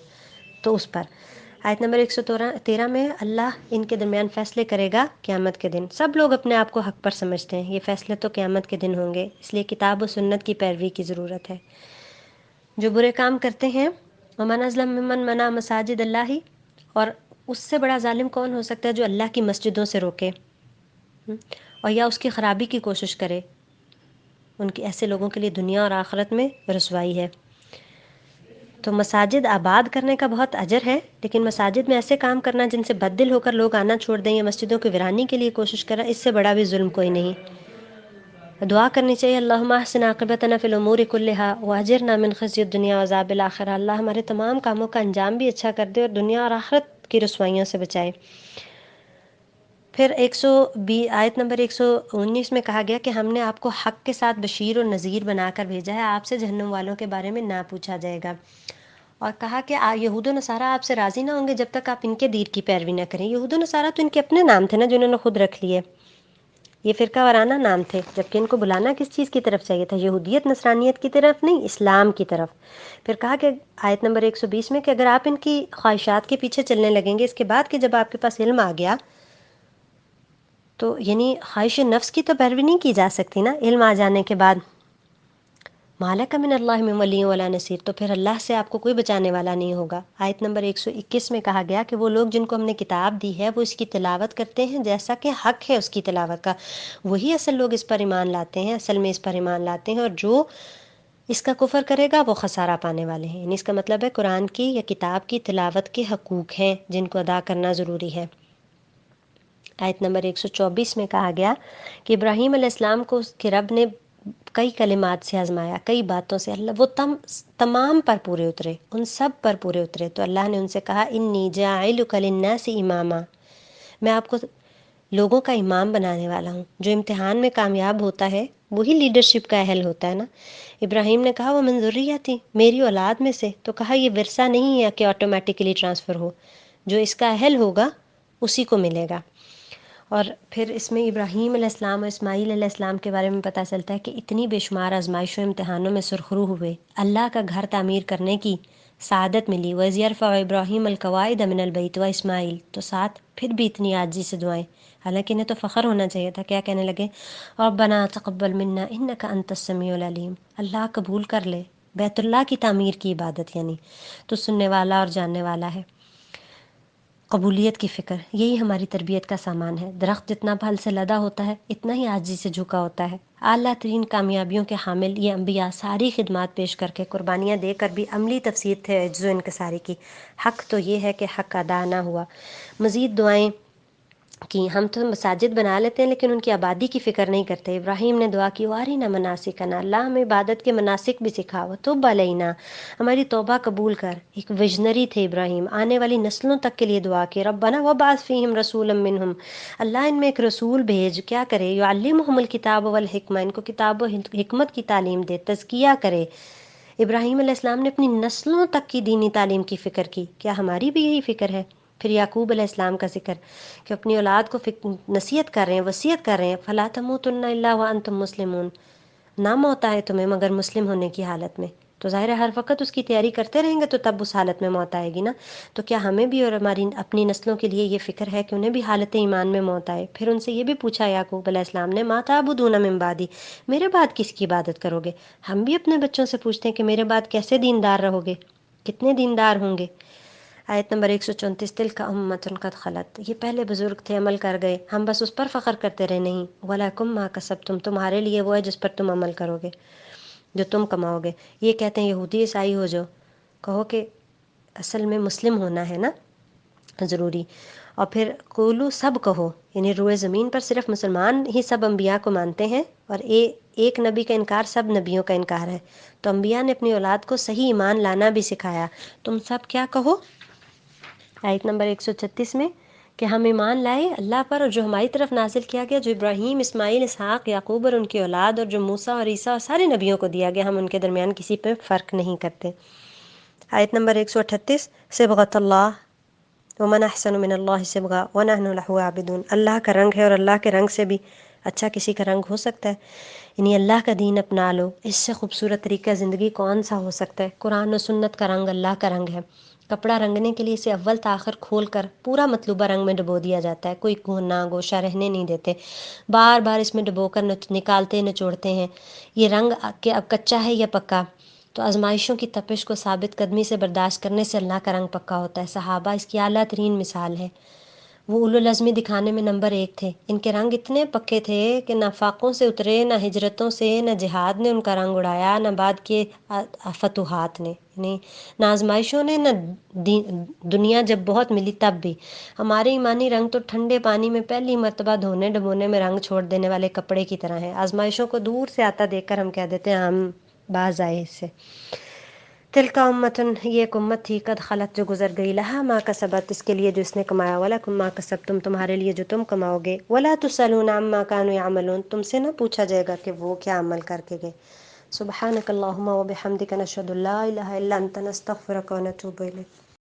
تو اس پر۔ آیت نمبر 113 میں اللہ ان کے درمیان فیصلے کرے گا قیامت کے دن۔ سب لوگ اپنے آپ کو حق پر سمجھتے ہیں، یہ فیصلے تو قیامت کے دن ہوں گے، اس لیے کتاب و سنت کی پیروی کی ضرورت ہے۔ جو برے کام کرتے ہیں ومن اظلم ممن منع مساجد اللہ، اور اس سے بڑا ظالم کون ہو سکتا ہے جو اللہ کی مسجدوں سے روکے اور یا اس کی خرابی کی کوشش کرے، ان کی ایسے لوگوں کے لیے دنیا اور آخرت میں رسوائی ہے۔ تو مساجد آباد کرنے کا بہت اجر ہے، لیکن مساجد میں ایسے کام کرنا جن سے بد دل ہو کر لوگ آنا چھوڑ دیں یا مسجدوں کی ویرانی کے لیے کوشش کریں، اس سے بڑا بھی ظلم کوئی نہیں۔ دعا کرنی چاہیے اللہم احسن عاقبتنا فی الامور کلہا واجرنا من خزی الدنیا وعذاب الآخرہ، اللہ ہمارے تمام کاموں کا انجام بھی اچھا کر دے اور دنیا اور آخرت کی رسوائیوں سے بچائے۔ پھر آیت نمبر 119 میں کہا گیا کہ ہم نے آپ کو حق کے ساتھ بشیر اور نذیر بنا کر بھیجا ہے، آپ سے جہنم والوں کے بارے میں نہ پوچھا جائے گا۔ اور کہا کہ یہود و نصارہ آپ سے راضی نہ ہوں گے جب تک آپ ان کے دین کی پیروی نہ کریں۔ یہود و نصارہ تو ان کے اپنے نام تھے نا جو انہوں نے خود رکھ لیے، یہ فرقہ وارانہ نام تھے، جبکہ ان کو بلانا کس چیز کی طرف چاہیے تھا، یہودیت نصرانیت کی طرف نہیں، اسلام کی طرف۔ پھر کہا کہ آیت نمبر 120 میں کہ اگر آپ ان کی خواہشات کے پیچھے چلنے لگیں گے اس کے بعد کہ جب آپ کے پاس علم آ گیا، تو یعنی خواہش نفس کی تو پیروی نہیں کی جا سکتی نا علم آ جانے کے بعد۔ مالک من اللہ من ولی ولا نصیر، تو پھر اللہ سے آپ کو کوئی بچانے والا نہیں ہوگا۔ آیت نمبر 121 میں کہا گیا کہ وہ لوگ جن کو ہم نے کتاب دی ہے وہ اس کی تلاوت کرتے ہیں جیسا کہ حق ہے اس کی تلاوت کا، وہی اصل لوگ اس پر ایمان لاتے ہیں، اصل میں اس پر ایمان لاتے ہیں، اور جو اس کا کفر کرے گا وہ خسارہ پانے والے ہیں۔ یعنی اس کا مطلب ہے قرآن کی یا کتاب کی تلاوت کے حقوق ہیں جن کو ادا کرنا ضروری ہے۔ آیت نمبر 124 میں کہا گیا کہ ابراہیم علیہ السلام کو اس کے رب نے کئی کلمات سے آزمایا، کئی باتوں سے، اللہ وہ تمام پر پورے اترے، ان سب پر پورے اترے، تو اللہ نے ان سے کہا انی جاعلک للناس اماما، میں آپ کو لوگوں کا امام بنانے والا ہوں۔ جو امتحان میں کامیاب ہوتا ہے وہی لیڈرشپ کا اہل ہوتا ہے نا۔ ابراہیم نے کہا وہ من ذریتی، میری اولاد میں سے، تو کہا یہ ورثہ نہیں ہے کہ آٹومیٹکلی ٹرانسفر ہو، جو اس کا اہل ہوگا اسی کو ملے گا۔ اور پھر اس میں ابراہیم علیہ السلام اور اسماعیل علیہ السلام کے بارے میں پتہ چلتا ہے کہ اتنی بے شمار آزمائشوں امتحانوں میں سرخرو ہوئے، اللہ کا گھر تعمیر کرنے کی سعادت ملی۔ وَإِذْ يَرْفَعُ إِبْرَاهِيمُ الْقَوَاعِدَ مِنَ الْبَيْتِ وَإِسْمَاعِيلُ، تو ساتھ پھر بھی اتنی عاجزی سے دعائیں، حالانکہ انہیں تو فخر ہونا چاہیے تھا، کیا کہنے لگے ربنا تقبل منا انک انت السمیع العلیم، اللہ قبول کر لے، بیت اللہ کی تعمیر کی عبادت یعنی تو سننے والا اور جاننے والا ہے۔ قبولیت کی فکر یہی ہماری تربیت کا سامان ہے۔ درخت جتنا پھل سے لدا ہوتا ہے اتنا ہی عاجزی سے جھکا ہوتا ہے۔ اعلیٰ ترین کامیابیوں کے حامل یہ انبیاء ساری خدمات پیش کر کے، قربانیاں دے کر بھی عملی تفسیر تھے عجز و انکساری کی۔ حق تو یہ ہے کہ حق ادا نہ ہوا۔ مزید دعائیں کہ ہم تو مساجد بنا لیتے ہیں لیکن ان کی آبادی کی فکر نہیں کرتے۔ ابراہیم نے دعا کی وارنا مناسکنا، اللہ ہمیں عبادت کے مناسک بھی سکھاؤ، توب علینا، ہماری توبہ قبول کر۔ ایک ویژنری تھے ابراہیم، آنے والی نسلوں تک کے لیے دعا کی، ربنا وبعث فیہم رسولا منہم، اللہ ان میں ایک رسول بھیج، کیا کرے، یعلمہم الکتاب والحکمہ، ان کو کتاب و حکمت کی تعلیم دے، تزکیہ کرے۔ ابراہیم علیہ السلام نے اپنی نسلوں تک کی دینی تعلیم کی فکر کی، کیا ہماری بھی یہی فکر ہے؟ پھر یعقوب علیہ السلام کا ذکر کہ اپنی اولاد کو نصیحت کر رہے ہیں، وصیت کر رہے ہیں، فلا تموتن الا وانتم مسلمون، نہ موت آئے تمہیں مگر مسلم ہونے کی حالت میں۔ تو ظاہر ہے ہر وقت اس کی تیاری کرتے رہیں گے تو تب اس حالت میں موت آئے گی نا۔ تو کیا ہمیں بھی اور ہماری اپنی نسلوں کے لیے یہ فکر ہے کہ انہیں بھی حالت ایمان میں موت آئے؟ پھر ان سے یہ بھی پوچھا یعقوب علیہ السلام نے، ما تعبدون من بعدی، میرے بعد کس کی عبادت کرو گے؟ ہم بھی اپنے بچوں سے پوچھتے ہیں کہ میرے بعد کیسے دیندار رہو گے، کتنے دیندار ہوں گے؟ آیت نمبر 134، تلک امۃ قد خلت، یہ پہلے بزرگ تھے، عمل کر گئے، ہم بس اس پر فخر کرتے رہے نہیں، وَلَکُم مَا کَسَبْتُم، تمہارے لیے وہ ہے جس پر تم عمل کرو گے، جو تم کماؤ گے۔ یہ کہتے ہیں یہودی عیسائی ہو جو، کہو کہ اصل میں مسلم ہونا ہے نا ضروری، اور پھر قولو، سب کہو، یعنی روئے زمین پر صرف مسلمان ہی سب انبیاء کو مانتے ہیں اور ایک نبی کا انکار سب نبیوں کا انکار ہے، تو انبیاء نے اپنی اولاد کو صحیح ایمان لانا بھی سکھایا۔ تم سب کیا کہو، آیت نمبر 136 میں، کہ ہم ایمان لائے اللہ پر اور جو ہماری طرف نازل کیا گیا، جو ابراہیم، اسماعیل، اسحاق، یعقوب اور ان کی اولاد، اور جو موسیٰ اور عیسیٰ اور سارے نبیوں کو دیا گیا، ہم ان کے درمیان کسی پہ فرق نہیں کرتے۔ آیت نمبر 138، صبغۃ اللہ ومن احسن من اللہ صبغہ ونحن لہ عابدون، اللہ کا رنگ ہے اور اللہ کے رنگ سے بھی اچھا کسی کا رنگ ہو سکتا ہے؟ یعنی اللہ کا دین اپنا لو، اس سے خوبصورت طریقہ زندگی کون سا ہو سکتا ہے؟ قرآن و سنت کا رنگ اللہ کا رنگ ہے۔ کپڑا رنگنے کے لیے اسے اول تاخر کھول کر پورا مطلوبہ رنگ میں ڈبو دیا جاتا ہے، کوئی گونا گوشہ رہنے نہیں دیتے، بار بار اس میں ڈبو کر نکالتے نچوڑتے ہیں، یہ رنگ کہ اب کچا ہے یا پکا۔ تو آزمائشوں کی تپش کو ثابت قدمی سے برداشت کرنے سے اللہ کا رنگ پکا ہوتا ہے۔ صحابہ اس کی اعلیٰ ترین مثال ہے، وہ اولو العزمی دکھانے میں نمبر 1 تھے، ان کے رنگ اتنے پکے تھے کہ نہ فاقوں سے اترے، نہ ہجرتوں سے، نہ جہاد نے ان کا رنگ اڑایا، نہ بعد کے فتوحات نے، یعنی نہ آزمائشوں نے، نہ دنیا جب بہت ملی تب بھی۔ ہمارے ایمانی رنگ تو ٹھنڈے پانی میں پہلی مرتبہ دھونے ڈبونے میں رنگ چھوڑ دینے والے کپڑے کی طرح ہیں، آزمائشوں کو دور سے آتا دیکھ کر ہم کہہ دیتے ہیں ہم باز آئے اس سے۔ تلک امتن، یہ ایک امت تھی، قد خلت، جو گزر گئی، لہا ما کسبت، اس کے لیے جو اس نے کمایا، ولکم ما کسبتم، تمہارے لیے جو تم کماؤ گے، ولا تسألون عما كانوا يعملون، تم سے نہ پوچھا جائے گا کہ وہ کیا عمل کر کے گئے۔ سبحانک اللہم وبحمدک، نشہد ان لا الہ الا انت، نستغفرک ونتوب الیک۔